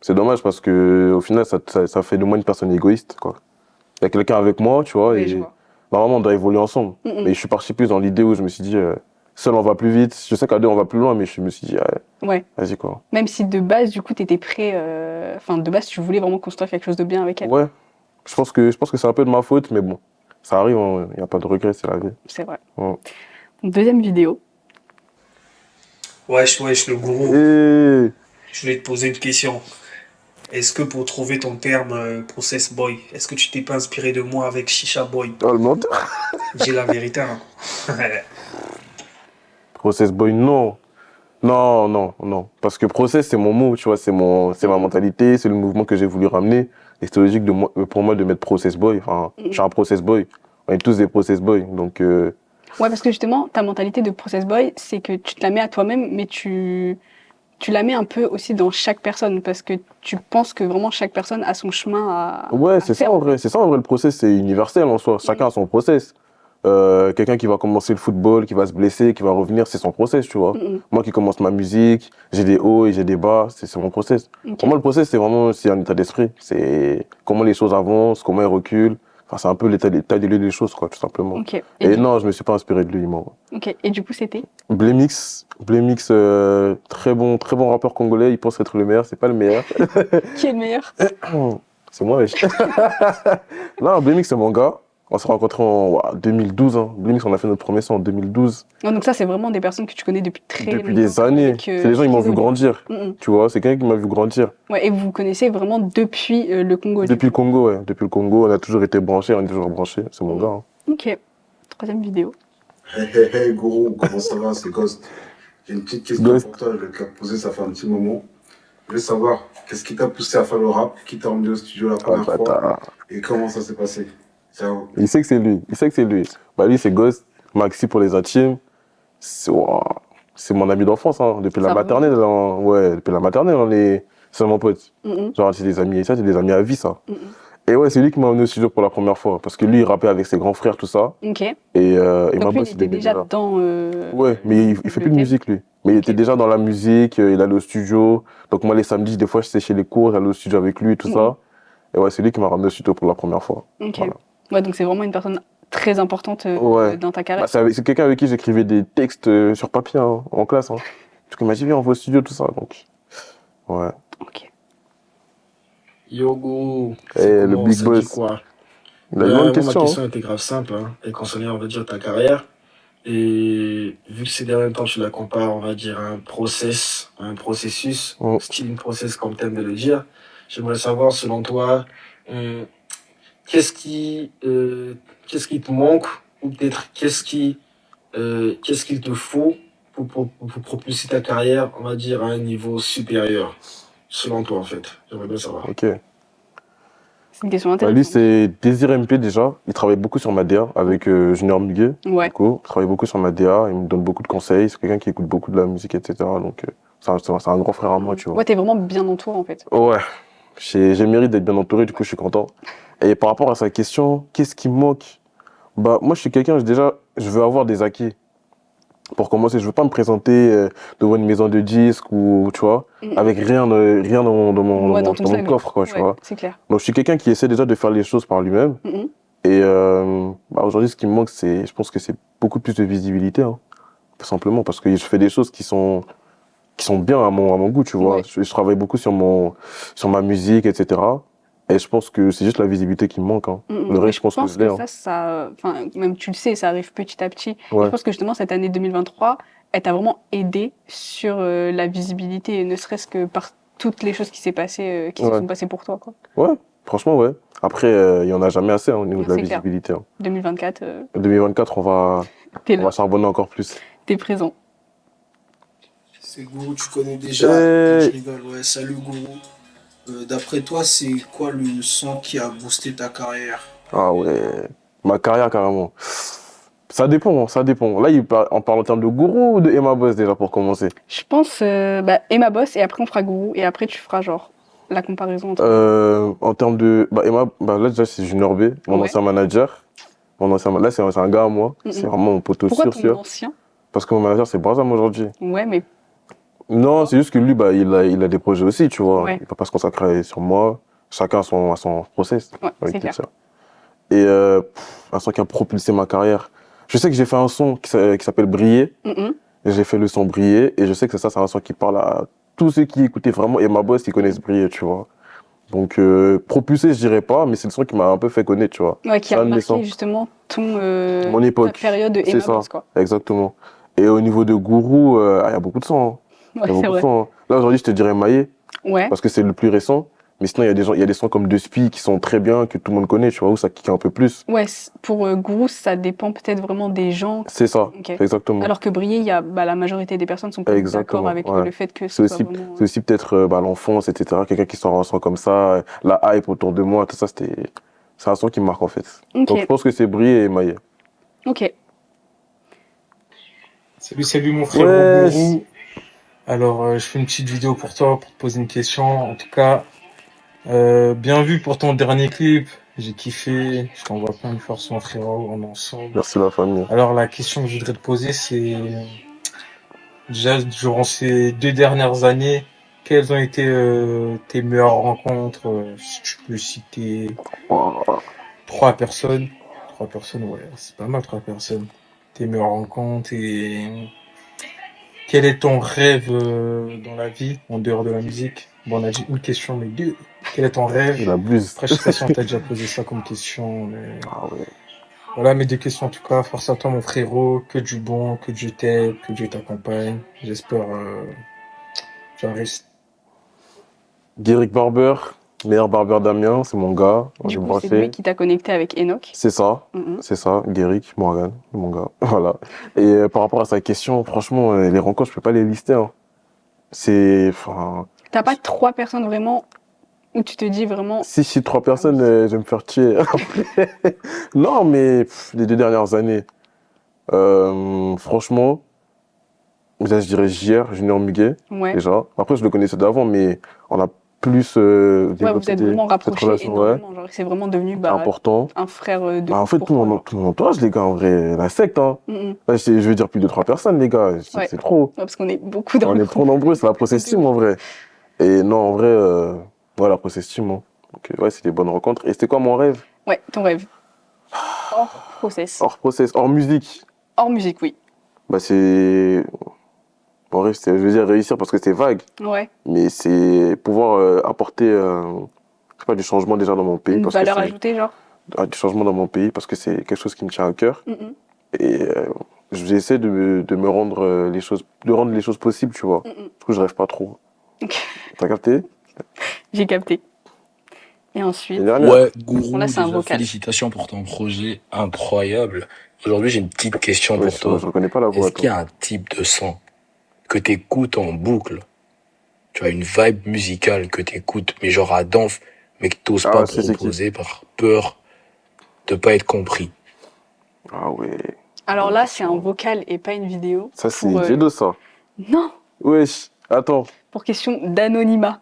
Speaker 2: c'est dommage parce que au final, ça fait de moi une personne égoïste, quoi. Il y a quelqu'un avec moi, tu vois,
Speaker 1: Ouais, je
Speaker 2: et
Speaker 1: vois.
Speaker 2: normalement, on doit évoluer ensemble.
Speaker 1: Mm, mm.
Speaker 2: Mais je suis parti plus dans l'idée où je me suis dit, seul, on va plus vite. Je sais qu'à deux, on va plus loin, mais je me suis dit,
Speaker 1: Ouais.
Speaker 2: vas-y, quoi.
Speaker 1: Même si de base, du coup, t'étais prêt. Enfin, de base, tu voulais vraiment construire quelque chose de bien avec elle.
Speaker 2: Ouais. Je pense que c'est un peu de ma faute, mais bon, ça arrive, il n'y a pas de regret, c'est la vie.
Speaker 1: C'est vrai.
Speaker 2: Ouais.
Speaker 1: Deuxième vidéo.
Speaker 6: Wesh, le gourou,
Speaker 2: Et
Speaker 6: je voulais te poser une question. Est-ce que pour trouver ton terme Process Boy, est-ce que tu t'es pas inspiré de moi avec Shisha Boy?
Speaker 2: oh, le menteur.
Speaker 6: Dis la vérité, hein.
Speaker 2: Process Boy, non. Non, non, non. Parce que process, c'est mon mot, tu vois, c'est ma mentalité, c'est le mouvement que j'ai voulu ramener. Et c'est logique pour moi de mettre process boy. Enfin, je suis un process boy. On est tous des process boys. Donc,
Speaker 1: Ouais, parce que justement, ta mentalité de process boy, c'est que tu te la mets à toi-même, mais tu la mets un peu aussi dans chaque personne, parce que tu penses que vraiment chaque personne a son chemin à
Speaker 2: ouais,
Speaker 1: à
Speaker 2: c'est ça
Speaker 1: faire.
Speaker 2: en vrai. C'est ça en vrai, le process, c'est universel en soi. Chacun a son process. Quelqu'un qui va commencer le football, qui va se blesser, qui va revenir, c'est son process, tu vois.
Speaker 1: Mm,
Speaker 2: Moi qui commence ma musique, j'ai des hauts et j'ai des bas, c'est mon process.
Speaker 1: mm. Ok.
Speaker 2: Pour moi, le process, c'est un état d'esprit. C'est comment les choses avancent, comment elles reculent. Enfin, c'est un peu l'état des lieux des choses, quoi, tout simplement.
Speaker 1: Ok.
Speaker 2: Et non, je me suis pas inspiré de lui, moi.
Speaker 1: Ok. Et du coup, c'était
Speaker 2: Blemix, très bon rappeur congolais, il pense être le meilleur, c'est pas le meilleur.
Speaker 1: qui est le meilleur?
Speaker 2: C'est moi, wesh. Non, Blemix, c'est mon gars. On s'est rencontrés en 2012. Hein. Blemix, on a fait notre premier son en 2012.
Speaker 1: Non, donc ça, c'est vraiment des personnes que tu connais depuis très
Speaker 2: Depuis
Speaker 1: longtemps.
Speaker 2: des années.
Speaker 1: avec,
Speaker 2: C'est les gens, ils m'ont vu
Speaker 1: évoluent.
Speaker 2: grandir.
Speaker 1: Mm, mm.
Speaker 2: Tu vois, c'est quelqu'un qui m'a vu grandir.
Speaker 1: Ouais, et vous vous connaissez vraiment depuis le Congo.
Speaker 2: Depuis le Congo, ouais. Depuis le Congo, on a toujours été branchés, on est toujours branchés. C'est mon gars. Hein.
Speaker 1: Ok. Troisième vidéo.
Speaker 7: Hey, gourou, comment ça va? C'est Ghost. J'ai une petite question
Speaker 2: Ghost.
Speaker 7: pour toi, je vais te la poser, ça fait un petit moment. Je veux savoir, qu'est-ce qui t'a poussé à faire le rap? Qui t'a emmené au studio la
Speaker 2: Ah,
Speaker 7: première fois?
Speaker 2: bâtard.
Speaker 7: Et comment ça s'est passé? Ciao.
Speaker 2: Il sait que c'est lui. Il sait que c'est lui. Bah, lui, c'est Ghost. Maxi pour les intimes. C'est mon ami d'enfance, hein. Depuis la
Speaker 1: Ça
Speaker 2: maternelle. Hein. Ouais, depuis la maternelle, c'est mon pote.
Speaker 1: Mm, mm.
Speaker 2: Genre, c'est des amis, et ça, c'est des amis à vie, ça.
Speaker 1: Mm, mm.
Speaker 2: Et ouais, c'est lui qui m'a emmené au studio pour la première fois. Parce que lui, il rappait avec ses grands frères, tout ça.
Speaker 1: Ok.
Speaker 2: Et
Speaker 1: Donc
Speaker 2: ma
Speaker 1: lui,
Speaker 2: boss,
Speaker 1: il était déjà
Speaker 2: là.
Speaker 1: dans.
Speaker 2: Ouais, mais il fait plus de
Speaker 1: le
Speaker 2: musique, lui. Mais il était déjà dans la musique, il allait au studio. Donc moi, les samedis, des fois, je séchais les cours, j'allais au studio avec lui, tout ça. Et ouais, c'est lui qui m'a ramené au studio pour la première fois.
Speaker 1: Ok.
Speaker 2: Voilà.
Speaker 1: Ouais, donc c'est vraiment une personne très importante
Speaker 2: Ouais.
Speaker 1: dans ta
Speaker 2: Bah,
Speaker 1: carrière.
Speaker 2: c'est quelqu'un avec qui j'écrivais des textes sur papier, hein, en classe. Hein. Du coup, il m'a dit, viens, on va au studio, tout ça. Donc, ouais.
Speaker 1: Ok.
Speaker 5: Yo, gourou.
Speaker 2: Et
Speaker 5: C'est
Speaker 2: le
Speaker 5: comment,
Speaker 2: big
Speaker 5: ça
Speaker 2: boss.
Speaker 5: dit quoi?
Speaker 2: Il a une bonne
Speaker 5: Moi,
Speaker 2: question.
Speaker 5: ma
Speaker 2: Hein.
Speaker 5: question était grave simple, hein. Elle concernait, on va dire, ta carrière. Et vu que ces derniers temps, tu la compares, on va dire, à un processus,
Speaker 2: Mm.
Speaker 5: style une process comme t'aimes de le dire, j'aimerais savoir, selon toi, qu'est-ce qui te manque, ou peut-être qu'est-ce qu'il te faut pour propulser ta carrière, on va dire, à un niveau supérieur, selon toi, en fait. J'aimerais bien savoir.
Speaker 2: Ok.
Speaker 1: C'est une question
Speaker 2: Bah, lui,
Speaker 1: intéressante.
Speaker 2: c'est Désir MP déjà. Il travaille beaucoup sur ma DA avec Junior Muguet.
Speaker 1: Ouais.
Speaker 2: Du coup, il travaille beaucoup sur ma DA. Il me donne beaucoup de conseils. C'est quelqu'un qui écoute beaucoup de la musique, etc. Donc, c'est un grand frère à moi, tu vois.
Speaker 1: Ouais, t'es vraiment bien entouré en fait.
Speaker 2: Ouais. J'ai le mérite d'être bien entouré, du coup, je suis content. Et par rapport à sa question, qu'est-ce qui me manque? Bah, moi, je suis quelqu'un, je veux avoir des acquis. Pour commencer, je veux pas me présenter devant une maison de disques ou, tu vois,
Speaker 1: Mm.
Speaker 2: avec rien dans mon,
Speaker 1: Ouais,
Speaker 2: dans
Speaker 1: dans ton
Speaker 2: mon
Speaker 1: sac.
Speaker 2: coffre, quoi, tu
Speaker 1: Ouais,
Speaker 2: vois.
Speaker 1: c'est clair.
Speaker 2: Donc, je suis quelqu'un qui essaie déjà de faire les choses par lui-même.
Speaker 1: Mm, mm.
Speaker 2: Et bah, aujourd'hui, ce qui me manque, je pense que c'est beaucoup plus de visibilité, hein, tout simplement, parce que je fais des choses qui sont bien à mon goût, tu vois.
Speaker 1: Ouais.
Speaker 2: Je travaille beaucoup sur ma musique, etc. Et je pense que c'est juste la visibilité qui me manque. Hein.
Speaker 1: Mm, mm.
Speaker 2: Le
Speaker 1: Mais
Speaker 2: reste, je pense que je l'ai. Hein.
Speaker 1: enfin, même tu le sais, ça arrive petit à petit. Et
Speaker 2: Ouais.
Speaker 1: je pense que justement, cette année 2023, elle t'a vraiment aidé sur la visibilité, ne serait-ce que par toutes les choses qui s'est passées, qui se
Speaker 2: Ouais.
Speaker 1: sont passées pour toi, quoi.
Speaker 2: Ouais, franchement, ouais. Après, il y en a jamais assez hein, au niveau
Speaker 1: Ouais,
Speaker 2: de la
Speaker 1: c'est clair.
Speaker 2: visibilité. Hein.
Speaker 1: 2024,
Speaker 2: 2024,
Speaker 1: t'es
Speaker 2: on
Speaker 1: là,
Speaker 2: va charbonner encore plus.
Speaker 1: t'es présent.
Speaker 6: C'est Gourou, tu connais déjà.
Speaker 2: Hey.
Speaker 6: Je rigole, ouais. Salut Gourou. D'après toi, c'est quoi le son qui a boosté ta carrière?
Speaker 2: Ah ouais. Ma carrière, carrément. Ça dépend, ça dépend. Là, on parle en termes de Gourou ou de Emma Boss déjà pour commencer?
Speaker 1: Je pense Emma Boss et après on fera Gourou et après tu feras genre la comparaison entre.
Speaker 2: En termes de. Emma, là déjà, c'est Junior B, mon
Speaker 1: Ouais.
Speaker 2: ancien manager. Là, c'est un gars à moi.
Speaker 1: Mhm.
Speaker 2: C'est vraiment mon poteau
Speaker 1: Pourquoi
Speaker 2: sûr.
Speaker 1: ton ancien?
Speaker 2: Parce que mon manager, c'est Brazam aujourd'hui.
Speaker 1: Ouais, mais
Speaker 2: Non, c'est juste que lui, il a des projets aussi, tu vois.
Speaker 1: Ouais.
Speaker 2: Il va pas se consacrer sur moi. Chacun a son process.
Speaker 1: ouais,
Speaker 2: j'ai envie
Speaker 1: c'est
Speaker 2: de te
Speaker 1: clair.
Speaker 2: dire. Et un son qui a propulsé ma carrière. Je sais que j'ai fait un son qui s'appelle Briller.
Speaker 1: Mhm.
Speaker 2: Et j'ai fait le son Briller. Et je sais que c'est un son qui parle à tous ceux qui écoutaient vraiment Emma Boss, qui connaissent Briller, tu vois. Donc, propulsé, je dirais pas, mais c'est le son qui m'a un peu fait connaître, tu vois.
Speaker 1: Ouais, qui
Speaker 2: C'est
Speaker 1: a
Speaker 2: un de mes
Speaker 1: marqué
Speaker 2: sons.
Speaker 1: justement
Speaker 2: Mon époque.
Speaker 1: ta période de
Speaker 2: C'est
Speaker 1: Emma
Speaker 2: ça.
Speaker 1: Boss, quoi.
Speaker 2: Exactement. Et au niveau de Gourou, il y a beaucoup de sons. Il
Speaker 1: Ouais,
Speaker 2: y a
Speaker 1: c'est
Speaker 2: beaucoup de
Speaker 1: vrai.
Speaker 2: sons. Hein. Là, aujourd'hui, je te dirais Maillé,
Speaker 1: Ouais,
Speaker 2: parce que c'est le plus récent. Mais sinon, il y a des sons comme De Spi qui sont très bien, que tout le monde connaît, tu vois, où ça kick un peu plus.
Speaker 1: ouais. Pour Gourou, ça dépend peut-être vraiment des gens.
Speaker 2: C'est ça,
Speaker 1: Ok.
Speaker 2: exactement.
Speaker 1: Alors que Briller, la majorité des personnes sont pas d'accord
Speaker 2: Exactement,
Speaker 1: avec
Speaker 2: ouais.
Speaker 1: le fait que
Speaker 2: C'est
Speaker 1: ce soit
Speaker 2: aussi,
Speaker 1: vraiment.
Speaker 2: c'est aussi peut-être l'enfance, etc. Quelqu'un qui sort un son comme ça, la hype autour de moi, tout ça, c'est un son qui me marque en fait.
Speaker 1: Ok,
Speaker 2: Donc je pense que c'est Briller et Maillé.
Speaker 1: ok.
Speaker 6: Salut mon frère
Speaker 2: Ouais.
Speaker 6: Gourou. Alors, je fais une petite vidéo pour toi, pour te poser une question. En tout cas, bien vu pour ton dernier clip. J'ai kiffé. Je t'envoie plein de force, mon frérot. On est ensemble.
Speaker 2: Merci la famille.
Speaker 6: Alors, la question que je voudrais te poser, c'est déjà, durant ces 2 dernières années, quelles ont été tes meilleures rencontres? Si tu peux citer
Speaker 2: Oh,
Speaker 6: 3 personnes. 3 personnes, ouais, c'est pas mal, 3 personnes. Tes meilleures rencontres et quel est ton rêve dans la vie, en dehors de la musique? Bon, on a dit une question, mais deux. Quel est ton
Speaker 2: il
Speaker 6: rêve?
Speaker 2: abuse.
Speaker 6: Après, je sais pas si on t'a déjà posé ça comme question, mais
Speaker 2: Ah ouais.
Speaker 6: voilà mes 2 questions en tout cas. Force à toi, mon frérot. Que du bon, que Dieu t'aide, que Dieu t'accompagne. J'espère tu vas réussir.
Speaker 2: Guéric Barber, meilleur barbeur d'Amiens, c'est mon gars. On
Speaker 1: Du
Speaker 2: est
Speaker 1: coup, c'est
Speaker 2: branché.
Speaker 1: lui qui t'a connecté avec Enoch.
Speaker 2: C'est ça,
Speaker 1: Mhm.
Speaker 2: c'est ça, Guéric Morgan, mon gars. Voilà. Et par rapport à sa question, franchement, les rencontres, je peux pas les lister. Hein. Enfin,
Speaker 1: T'as pas 3 personnes vraiment où tu te dis vraiment.
Speaker 2: si je cite 3 personnes,
Speaker 1: Ah oui.
Speaker 2: je vais me faire tuer. Après. Non, mais les 2 dernières années, franchement, là, je dirais JR, Junior Muguet,
Speaker 1: Ouais.
Speaker 2: déjà. Après, je le connaissais d'avant, mais on a plus
Speaker 1: Ouais,
Speaker 2: développé
Speaker 1: vous êtes vraiment
Speaker 2: cette
Speaker 1: rapprochés
Speaker 2: relation, ouais,
Speaker 1: énormément. Genre, c'est vraiment devenu
Speaker 2: important.
Speaker 1: un frère de
Speaker 2: Bah, en
Speaker 1: ouf
Speaker 2: fait,
Speaker 1: pour toi, genre.
Speaker 2: tout mon entourage, les gars, en vrai, la secte, hein.
Speaker 1: Mhm.
Speaker 2: Là, je veux dire plus de 3 personnes, les gars.
Speaker 1: Ouais.
Speaker 2: C'est trop.
Speaker 1: Ouais, parce qu'on est beaucoup dans
Speaker 2: On
Speaker 1: le
Speaker 2: est trop
Speaker 1: groupe.
Speaker 2: nombreux, c'est la process team, en vrai. Et non, en vrai, ouais, la process team, hein. Donc, ouais, c'est des bonnes rencontres. Et c'était quoi mon rêve?
Speaker 1: Ouais, ton rêve. Hors process.
Speaker 2: Hors process, hors musique.
Speaker 1: Hors musique, oui.
Speaker 2: Bah, c'est. Mon rêve, je veux dire réussir parce que c'est vague.
Speaker 1: Ouais.
Speaker 2: Mais c'est pouvoir apporter, je sais pas, du changement déjà dans mon pays.
Speaker 1: Une
Speaker 2: Parce
Speaker 1: valeur
Speaker 2: que
Speaker 1: ajoutée, genre.
Speaker 2: du changement dans mon pays parce que c'est quelque chose qui me tient à cœur.
Speaker 1: Mhm.
Speaker 2: Et j'essaie de me rendre rendre les choses possibles, tu vois.
Speaker 1: Mhm.
Speaker 2: Du coup, je rêve pas trop.
Speaker 1: Ok.
Speaker 2: T'as capté?
Speaker 1: J'ai capté. Et ensuite,
Speaker 2: Une dernière.
Speaker 8: Ouais, Gourou,
Speaker 1: là, c'est un
Speaker 8: déjà,
Speaker 1: vocal.
Speaker 8: félicitations pour ton projet incroyable. Aujourd'hui, j'ai une petite question
Speaker 2: Ouais,
Speaker 8: pour toi.
Speaker 2: je reconnais pas la voix.
Speaker 8: Est-ce qu'il y a un type de son que t'écoutes en boucle? Tu as une vibe musicale que t'écoutes, mais genre à donf, mais que t'oses pas
Speaker 2: C'est qui?
Speaker 8: proposer par peur de pas être compris.
Speaker 2: Ah ouais.
Speaker 1: Alors là, c'est un vocal et pas une vidéo.
Speaker 2: Ça, c'est
Speaker 1: Pour,
Speaker 2: J2, ça.
Speaker 1: Non,
Speaker 2: Wesh, attends.
Speaker 1: pour question d'anonymat.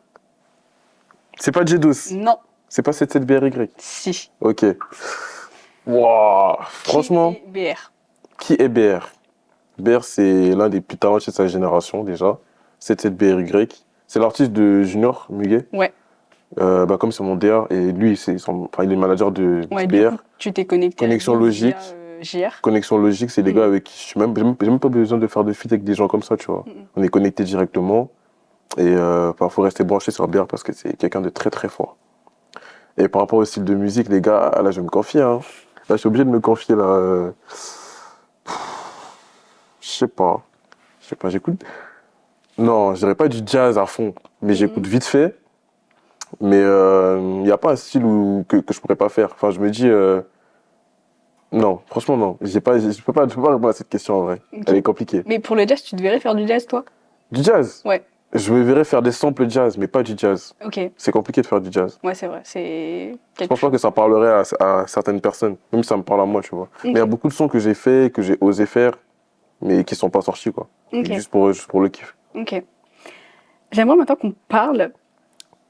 Speaker 2: C'est pas J2.
Speaker 1: Non,
Speaker 2: C'est pas 77BRY.
Speaker 1: si.
Speaker 2: Ok. Waouh. Franchement,
Speaker 1: Qui est BR.
Speaker 2: qui est BR? BR, c'est l'un des plus talentueux de sa génération, déjà. 77BRY. C'est l'artiste de Junior Muguet.
Speaker 1: Ouais.
Speaker 2: Comme c'est mon DA, et lui, il est manager de
Speaker 1: Ouais, du
Speaker 2: BR.
Speaker 1: coup, tu t'es connecté
Speaker 2: Connexion
Speaker 1: avec lui
Speaker 2: logique.
Speaker 1: via, JR.
Speaker 2: Connexion logique, c'est des gars avec qui j'ai même pas besoin de faire de feat avec des gens comme ça, tu vois. On est connectés directement. Et faut rester branché sur BR parce que c'est quelqu'un de très très fort. Et par rapport au style de musique, les gars, là, je vais me confier. Hein. Là, je suis obligé de me confier, là. Je sais pas, j'écoute. Non, je dirais pas du jazz à fond, mais j'écoute vite fait. Mais il n'y a pas un style que je pourrais pas faire. Enfin, je me dis. Non, franchement, non. Je peux pas répondre à cette question en vrai.
Speaker 1: Ok.
Speaker 2: Elle est compliquée.
Speaker 1: Mais pour le jazz, tu devrais faire du jazz, toi?
Speaker 2: Du jazz?
Speaker 1: Ouais.
Speaker 2: Je me verrais faire des samples jazz, mais pas du jazz.
Speaker 1: Ok,
Speaker 2: C'est compliqué de faire du jazz.
Speaker 1: ouais, c'est vrai, c'est
Speaker 2: Je
Speaker 1: quelque
Speaker 2: pense pas
Speaker 1: chose.
Speaker 2: que ça parlerait à certaines personnes, même si ça me parle à moi, tu vois. Mais il y a
Speaker 1: Ok,
Speaker 2: beaucoup de sons que j'ai fait, que j'ai osé faire, mais qui sont pas sortis, quoi.
Speaker 1: ok,
Speaker 2: Juste pour le kiff.
Speaker 1: ok. J'aimerais maintenant qu'on parle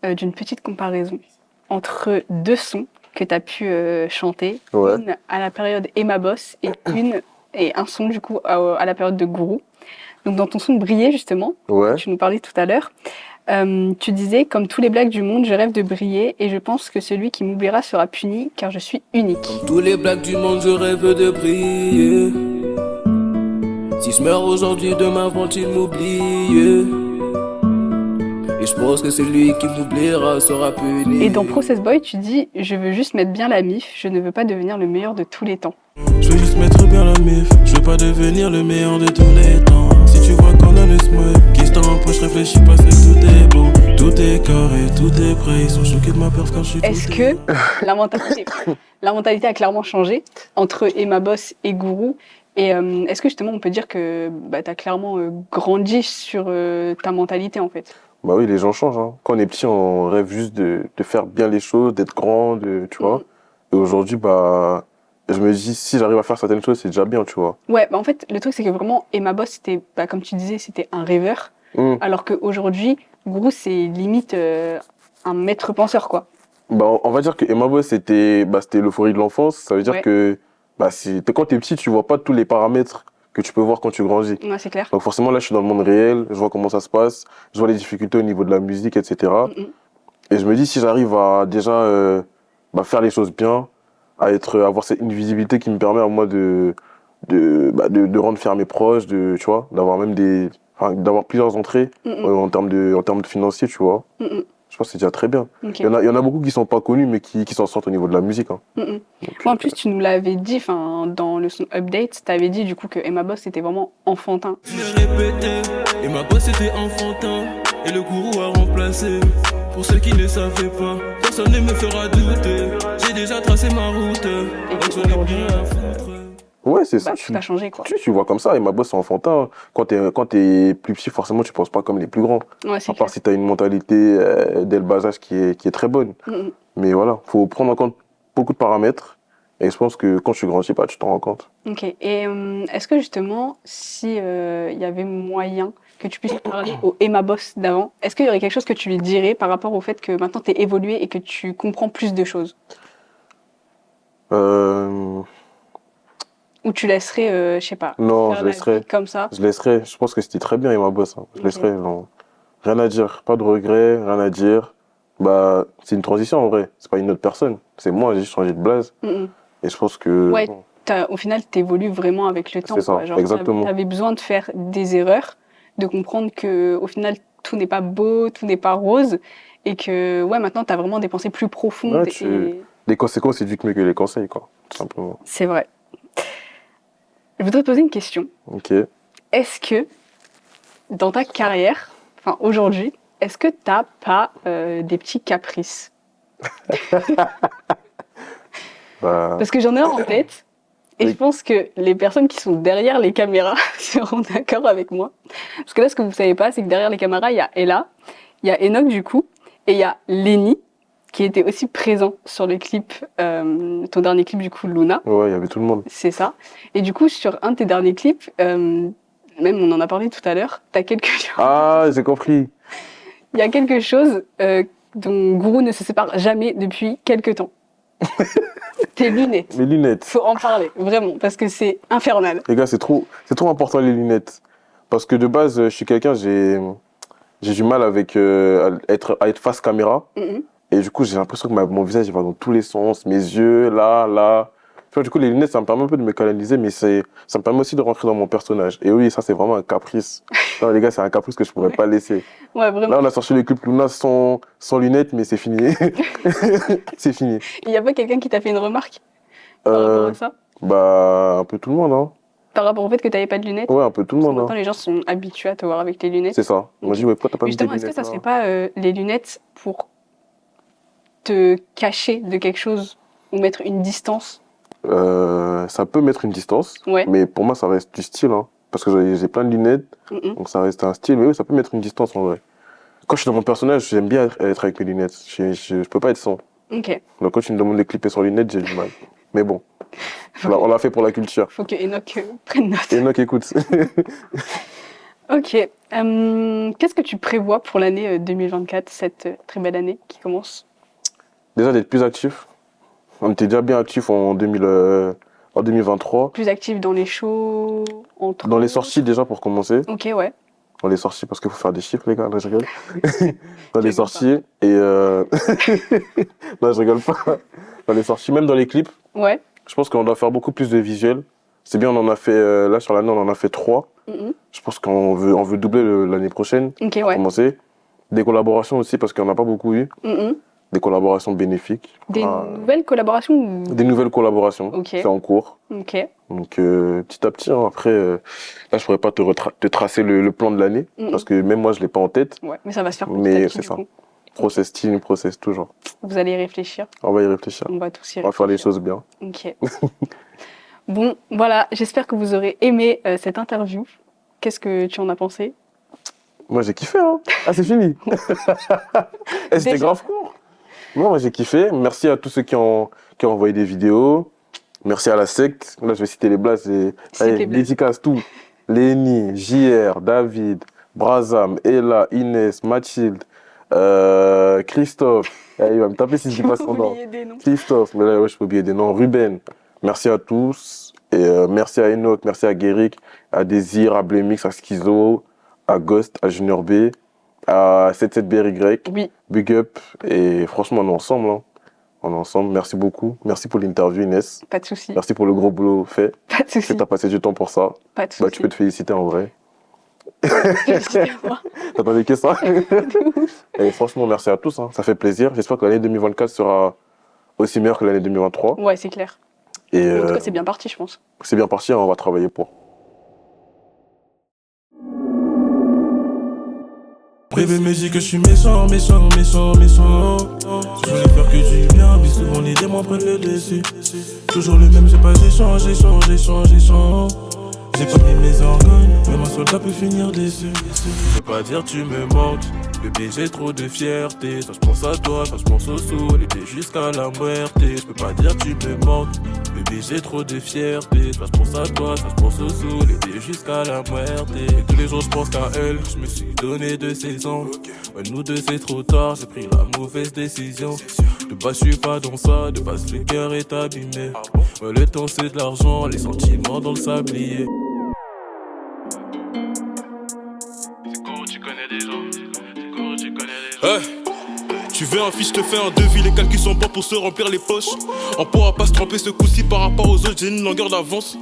Speaker 1: d'une petite comparaison entre deux sons que tu as pu chanter,
Speaker 2: Ouais.
Speaker 1: une à la période Emma Boss et un son du coup à la période de Gourou. Donc dans ton son Briller justement,
Speaker 2: Ouais.
Speaker 1: tu nous parlais tout à l'heure, tu disais comme tous les blagues du monde, je rêve de briller et je pense que celui qui m'oubliera sera puni car je suis unique.
Speaker 3: Comme tous les blagues du monde, je rêve de briller. Si je meurs aujourd'hui, demain vont-ils m'oublier? Et je pense que celui qui m'oubliera sera puni.
Speaker 1: Et dans Process Boy, tu dis je veux juste mettre bien la mif, je ne veux pas devenir le meilleur de tous les temps.
Speaker 3: Je veux juste mettre bien la mif. Je veux pas devenir le meilleur de tous les temps. Si tu vois qu'on a le smile qui se t'empoche, réfléchis pas, c'est que tout est beau. Tout est carré, tout est prêt. Ils sont choqués de ma perf quand je suis
Speaker 1: Est-ce que la mentalité a clairement changé entre Emma Boss et Gourou? Et est-ce que justement on peut dire que bah, tu as clairement grandi sur ta mentalité en fait?
Speaker 2: Bah oui, les gens changent, hein. Quand on est petit, on rêve juste de faire bien les choses, d'être grand, tu vois. Et aujourd'hui, bah, je me dis, si j'arrive à faire certaines choses, c'est déjà bien, tu vois.
Speaker 1: Ouais, bah en fait, le truc c'est que vraiment Emma Boss, c'était, bah, comme tu disais, c'était un rêveur.
Speaker 2: Mm.
Speaker 1: Alors qu'aujourd'hui, Gourou, c'est limite un maître penseur quoi.
Speaker 2: Bah, on va dire que Emma Boss, c'était l'euphorie de l'enfance. Ça veut dire
Speaker 1: Ouais.
Speaker 2: que bah, quand t'es petit, tu vois pas tous les paramètres que tu peux voir quand tu grandis.
Speaker 1: Ouais, c'est clair.
Speaker 2: Donc forcément, là, je suis dans le monde réel, je vois comment ça se passe, je vois les difficultés au niveau de la musique, etc.
Speaker 1: Mm, mm.
Speaker 2: Et je me dis, si j'arrive à déjà faire les choses bien, avoir une visibilité qui me permet à moi de rendre fier mes proches, tu vois, d'avoir plusieurs entrées
Speaker 1: Mm, mm.
Speaker 2: en termes de financier, tu vois.
Speaker 1: Mm, mm.
Speaker 2: Je pense que c'est déjà très bien.
Speaker 1: Ok.
Speaker 2: Il y en a beaucoup qui sont pas connus, mais qui s'en sortent au niveau de la musique, hein.
Speaker 1: Mm, mm.
Speaker 2: Donc,
Speaker 1: Moi, en plus, tu nous l'avais dit, dans le son Update, tu avais dit du coup que Emma Boss c'était vraiment enfantin.
Speaker 3: Je l'ai répété, et ma bosse était enfantin, et le gourou a remplacé. Pour ceux qui ne savaient pas, personne ne me fera douter. J'ai déjà tracé ma route,
Speaker 1: Et
Speaker 3: donc j'en ai
Speaker 1: qu'aujourd'hui,
Speaker 3: rien à foutre.
Speaker 2: ouais, c'est ça.
Speaker 1: bah, tout a changé quoi.
Speaker 2: Tu vois comme ça, et ma boss, c'est enfantin. Quand t'es plus petit, forcément, tu penses pas comme les plus grands.
Speaker 1: Ouais, c'est
Speaker 2: À
Speaker 1: clair.
Speaker 2: part si t'as une mentalité dès le bas âge qui est très bonne.
Speaker 1: Mm, mm.
Speaker 2: Mais voilà, faut prendre en compte beaucoup de paramètres. Et je pense que quand tu grandis pas, tu t'en rends compte.
Speaker 1: Ok. Et est-ce que justement, si il y avait moyen que tu puisses parler au Emma Boss d'avant, est-ce qu'il y aurait quelque chose que tu lui dirais par rapport au fait que maintenant tu es évolué et que tu comprends plus de choses?
Speaker 2: Euh,
Speaker 1: Ou tu laisserais, je sais pas,
Speaker 2: non,
Speaker 1: faire
Speaker 2: je
Speaker 1: la
Speaker 2: laisserai.
Speaker 1: vie comme ça?
Speaker 2: Je laisserai. Je pense que c'était très bien, et ma boss, hein. Je
Speaker 1: Ok.
Speaker 2: laisserai. Non. Rien à dire. Pas de regrets, rien à dire. Bah, c'est une transition en vrai. C'est pas une autre personne. C'est moi, j'ai juste changé de blase.
Speaker 1: Mm, mm.
Speaker 2: Et je pense que.
Speaker 1: Ouais.
Speaker 2: bon,
Speaker 1: Au final, tu évolues vraiment avec le temps.
Speaker 2: C'est ça,
Speaker 1: quoi. Genre,
Speaker 2: exactement.
Speaker 1: tu avais besoin de faire des erreurs, de comprendre que au final, tout n'est pas beau, tout n'est pas rose, et que ouais, maintenant, tu as vraiment des pensées plus profondes.
Speaker 2: Ouais,
Speaker 1: Et...
Speaker 2: les conséquences éduquent mieux que les conseils, quoi. Tout simplement.
Speaker 1: C'est vrai. Je voudrais te poser une question.
Speaker 2: Ok.
Speaker 1: Est-ce que dans ta carrière, enfin aujourd'hui, est-ce que tu n'as pas des petits caprices?
Speaker 2: Bah,
Speaker 1: Parce que j'en ai un en tête. Et
Speaker 2: Oui.
Speaker 1: je pense que les personnes qui sont derrière les caméras seront d'accord avec moi. Parce que là, ce que vous savez pas, c'est que derrière les caméras, il y a Ella, il y a Enoch du coup, et il y a Lenny, qui était aussi présent sur le clip, ton dernier clip du coup, Luna.
Speaker 2: ouais, il y avait tout le monde.
Speaker 1: C'est ça. Et du coup, sur un de tes derniers clips, même on en a parlé tout à l'heure,
Speaker 2: Ah, j'ai compris.
Speaker 1: il y a quelque chose dont Gourou ne se sépare jamais depuis quelque temps. Tes lunettes.
Speaker 2: Mes lunettes.
Speaker 1: Faut en parler, vraiment, parce que c'est infernal.
Speaker 2: Les gars, c'est trop important les lunettes. Parce que de base, je suis quelqu'un, j'ai du mal avec à être face caméra.
Speaker 1: Mhm.
Speaker 2: Et du coup, j'ai l'impression que mon visage il va dans tous les sens, mes yeux, là. Tu vois, du coup, les lunettes, ça me permet un peu de me canaliser, mais ça me permet aussi de rentrer dans mon personnage. Et oui, ça, c'est vraiment un caprice. Non, les gars, c'est un caprice que je pourrais pas laisser.
Speaker 1: Ouais, vraiment.
Speaker 2: Là, on a sorti le clip Luna sans lunettes, mais c'est fini. C'est fini.
Speaker 1: Il n'y a pas quelqu'un qui t'a fait une remarque par rapport à ça?
Speaker 2: Bah, un peu tout le monde, hein.
Speaker 1: Par rapport au fait que tu n'avais pas de lunettes?
Speaker 2: Ouais, un peu tout le
Speaker 1: Parce que
Speaker 2: monde,
Speaker 1: maintenant,
Speaker 2: hein.
Speaker 1: les gens sont habitués à te voir avec tes lunettes.
Speaker 2: C'est ça. Moi, je dis, ouais, pourquoi t'as pas
Speaker 1: Mais
Speaker 2: mis tes
Speaker 1: justement, est-ce que
Speaker 2: lunettes
Speaker 1: ça
Speaker 2: là
Speaker 1: serait pas les lunettes pour te cacher de quelque chose ou mettre une distance?
Speaker 2: Ça peut mettre une distance,
Speaker 1: Ouais.
Speaker 2: mais pour moi, ça reste du style, hein. Parce que j'ai plein de lunettes,
Speaker 1: Mhm.
Speaker 2: donc ça reste un style. Mais oui, ça peut mettre une distance en vrai. Quand je suis dans mon personnage, j'aime bien être avec mes lunettes. Je peux pas être sans.
Speaker 1: Ok.
Speaker 2: Donc quand tu me demandes de clipper sans lunettes, j'ai du mal. Mais bon, on l'a fait pour la culture.
Speaker 1: Faut que Enoch prenne note.
Speaker 2: Enoch, écoute.
Speaker 1: Ok. Qu'est-ce que tu prévois pour l'année 2024, cette très belle année qui commence?
Speaker 2: Déjà d'être plus actif. On était déjà bien actif en 2023.
Speaker 1: Plus actif dans les shows, entre...
Speaker 2: Dans les sorties déjà pour commencer.
Speaker 1: Ok, ouais.
Speaker 2: Dans les sorties parce qu'il faut faire des chiffres les gars, là je rigole. Dans les
Speaker 1: rigole
Speaker 2: sorties et non je rigole pas. Dans les sorties, même dans les clips,
Speaker 1: Ouais.
Speaker 2: je pense qu'on doit faire beaucoup plus de visuels. C'est bien, on en a fait, là sur l'année on en a fait 3.
Speaker 1: Mhm.
Speaker 2: Je pense qu'on veut doubler l'année prochaine.
Speaker 1: Ok,
Speaker 2: Pour
Speaker 1: ouais.
Speaker 2: commencer. Des collaborations aussi parce qu'on n'a pas beaucoup eu.
Speaker 1: Mhm.
Speaker 2: Des collaborations bénéfiques.
Speaker 1: Des
Speaker 2: Ah,
Speaker 1: nouvelles collaborations ou...
Speaker 2: des nouvelles collaborations.
Speaker 1: Ok.
Speaker 2: C'est en cours.
Speaker 1: Ok.
Speaker 2: Donc petit à petit, hein, après, là je pourrais pas te tracer le plan de l'année
Speaker 1: Mhm.
Speaker 2: parce que même moi je l'ai pas en tête.
Speaker 1: Ouais, mais ça va se faire petit
Speaker 2: Mais
Speaker 1: à petit,
Speaker 2: c'est
Speaker 1: du
Speaker 2: ça.
Speaker 1: coup.
Speaker 2: Process team, process toujours.
Speaker 1: Vous allez y réfléchir.
Speaker 2: On va y réfléchir.
Speaker 1: On va tous y
Speaker 2: On va faire les
Speaker 1: réfléchir.
Speaker 2: choses bien.
Speaker 1: Ok. Bon, voilà, j'espère que vous aurez aimé cette interview. Qu'est-ce que tu en as pensé?
Speaker 2: Moi j'ai kiffé, hein. Ah c'est fini. Eh, c'était
Speaker 1: Déjà.
Speaker 2: grave court. Non, moi j'ai kiffé. Merci à tous ceux qui ont envoyé des vidéos. Merci à la secte. Là je vais citer les blasts.
Speaker 1: Cite les blasts.
Speaker 2: Dédicace tout. Léni, JR, David, Brazam, Ella, Inès, Mathilde, Christophe. Eh, il va me taper si je dis pas son nom.
Speaker 1: Oublié des noms.
Speaker 2: Christophe, mais là ouais, je peux oublier des noms. Ruben. Merci à tous. Et merci à Enoch, merci à Guéric, à Désir, à Blemix, à Schizo, à Ghost, à Junior B, à 77BRY.
Speaker 1: Oui,
Speaker 2: Big up. Et franchement, on est ensemble. Hein. On est ensemble. Merci beaucoup. Merci pour l'interview, Inès.
Speaker 1: pas de souci.
Speaker 2: Merci pour le gros boulot fait.
Speaker 1: Pas de souci.
Speaker 2: Que tu as passé du temps pour ça.
Speaker 1: Pas de
Speaker 2: Bah,
Speaker 1: souci.
Speaker 2: tu peux te féliciter en vrai.
Speaker 1: Félicitez-moi.
Speaker 2: T'attendais que ça. Et franchement, merci à tous. Hein. Ça fait plaisir. J'espère que l'année 2024 sera aussi meilleure que l'année 2023.
Speaker 1: Ouais, c'est clair.
Speaker 2: Et
Speaker 1: En tout cas, c'est bien parti, je pense.
Speaker 2: c'est bien parti. Hein, on va travailler pour.
Speaker 3: Bébé me dit que je suis méchant, méchant, méchant, méchant. Je voulais faire que du bien, puis souvent les démons prennent le dessus. Toujours le même, j'ai pas échangé, échangé, échangé, échangé. J'ai pas mis mes organes, même un soldat peut finir déçu. Je peux pas dire tu me manques, bébé j'ai trop de fierté. Ça je pense à toi, ça je pense au sous, l'été jusqu'à la muerte. Je peux pas dire tu me manques, bébé j'ai trop de fierté. Ça je pense à toi, ça je pense au sous, l'été jusqu'à la muerte. Et tous les jours je pense qu'à elle, je me suis donné de 16 ans. Ouais, nous deux c'est trop tard, j'ai pris la mauvaise décision. De base je suis pas dans ça, de base le cœur est abîmé. Ouais, le temps c'est de l'argent, les sentiments dans le sablier. Tu veux un fiche, je te fais un devis, les calculs sont bons pour se remplir les poches. On pourra pas se tromper ce coup-ci par rapport aux autres, j'ai une longueur d'avance.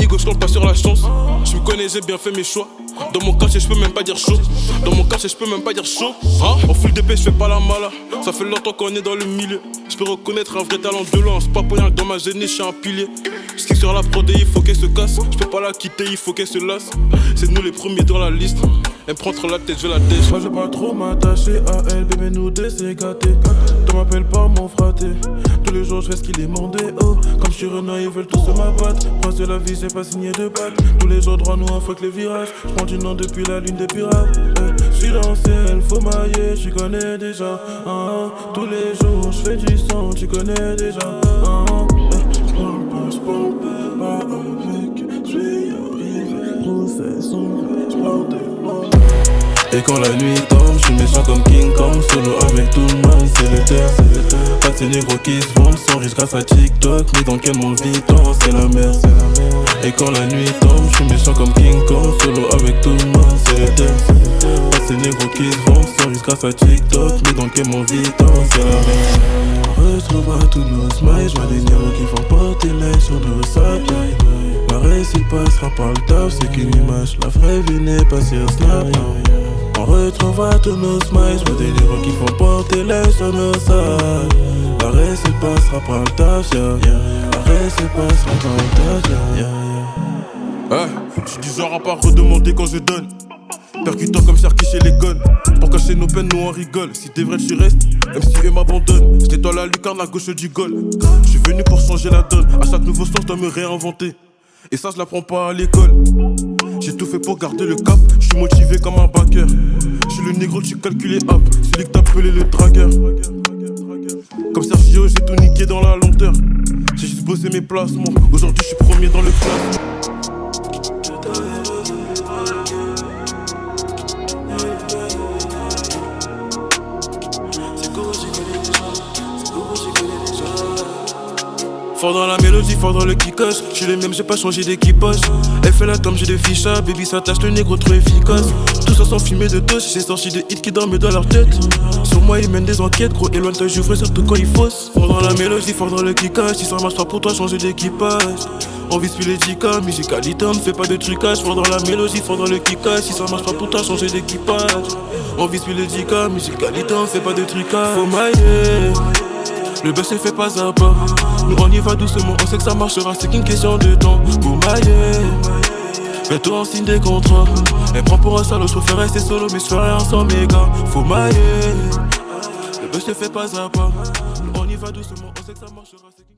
Speaker 3: Ego, je compte pas sur la chance. Je me connais, j'ai bien fait mes choix. Dans mon quartier, je peux même pas dire chaud. Dans mon quartier, je peux même pas dire chaud. En full d'épée, je fais pas la mala. Ça fait longtemps qu'on est dans le milieu. Je peux reconnaître un vrai talent de loin. C'est pas pour rien que dans ma jeunesse, je suis un pilier. Je kick sur la prod et il faut qu'elle se casse. Je peux pas la quitter, il faut qu'elle se lasse. C'est nous les premiers dans la liste. Elle me prend trop la tête, je la dèche. Moi, je vais pas trop m'attacher à elle, bébé, nous deux, c'est gâté. T'en m'appelles pas mon fraté. Tous les jours, je fais ce qu'il est demandé. Oh, comme je suis Renault, ils veulent tous se m'abattre. Prince de la vie, j'ai pas signé de bac. Tous les jours, droit, nous, un fois que les virages. Je prends du nom depuis la lune des pirates. Je suis dans le ciel, faut mailler, tu connais déjà. Tous les jours, je fais du sang, tu connais déjà. Je parle pas avec, je vais y arriver. Procès sombre, je parle de moi. Et quand la nuit tombe, je suis méchant comme King Kong. Solo avec tout le monde, c'est le terre. Pas de ces négros qui se vendent, sont riches grâce à TikTok. Mais dans quel monde vit-on, c'est la merde. Et quand la nuit tombe, je suis méchant comme King Kong. Solo avec tout le monde, c'est le terre. Pas de ces négros qui se vendent, sont riches grâce à TikTok. Mais dans quel monde vit-on, c'est la merde. On retrouvera tous nos smiles, je vois des négros qui font porter l'œil sur nos sacs. La réussite passera par le taf, c'est qu'une image. La vraie vie n'est pas sur Snap. On retrouvera tous nos smiles, je vois des négros qui font porter l'œil sur nos sacs. La réussite passera par le taf, yeah. La réussite passera par le taf, yeah. Je suis du genre à pas redemander quand je donne. Percutant comme Cherki chez les guns. Pour cacher nos peines, nous on rigole. Si t'es vrai, tu restes, même si eux m'abandonnent. Je nettoie la lucarne à gauche du goal. Je suis venu pour changer la donne. À chaque nouveau sens, je dois me réinventer. Et ça, je l'apprends pas à l'école. J'ai tout fait pour garder le cap, je suis motivé comme un backer. Je suis le négro que tu calculais hop, celui que t'appelais le dragueur. Comme Sergio, j'ai tout niqué dans la lenteur. J'ai juste bossé mes placements, aujourd'hui je suis premier dans le classement. Fort dans la mélodie, fort dans le kickage. J'suis le même, j'ai pas changé d'équipage. Elle fait la tome, j'ai des fichas. Baby s'attache, le négro trop efficace. Tout ça sans filmer de touch. J'ai sorti des hits qui dorment dans leur tête. Sur moi, ils mènent des enquêtes. Gros, éloigne-toi, j'ouvre surtout quand il fausse. Fort dans la mélodie, fort dans le kickage. Si ça marche pas pour toi, changer d'équipage. On vise plus les 10K, musicalité, on ne fait pas de trucage. Fort dans la mélodie, fort dans le kickage. Si ça marche pas pour toi, changer d'équipage. On vise plus les 10K, musicalité, on ne fait pas de trucage. Faut mailler. Le buzz se fait pas à pas. Nous on y va doucement, on sait que ça marchera, c'est qu'une question de temps. Pour mailler, mets-toi en signe des contrats. Elle prend pour un salaud, je préfère rester solo, mais je ferai rien sans mes gars. Faut mailler, le buzz se fait pas à pas. Nous on y va doucement, on sait que ça marchera, c'est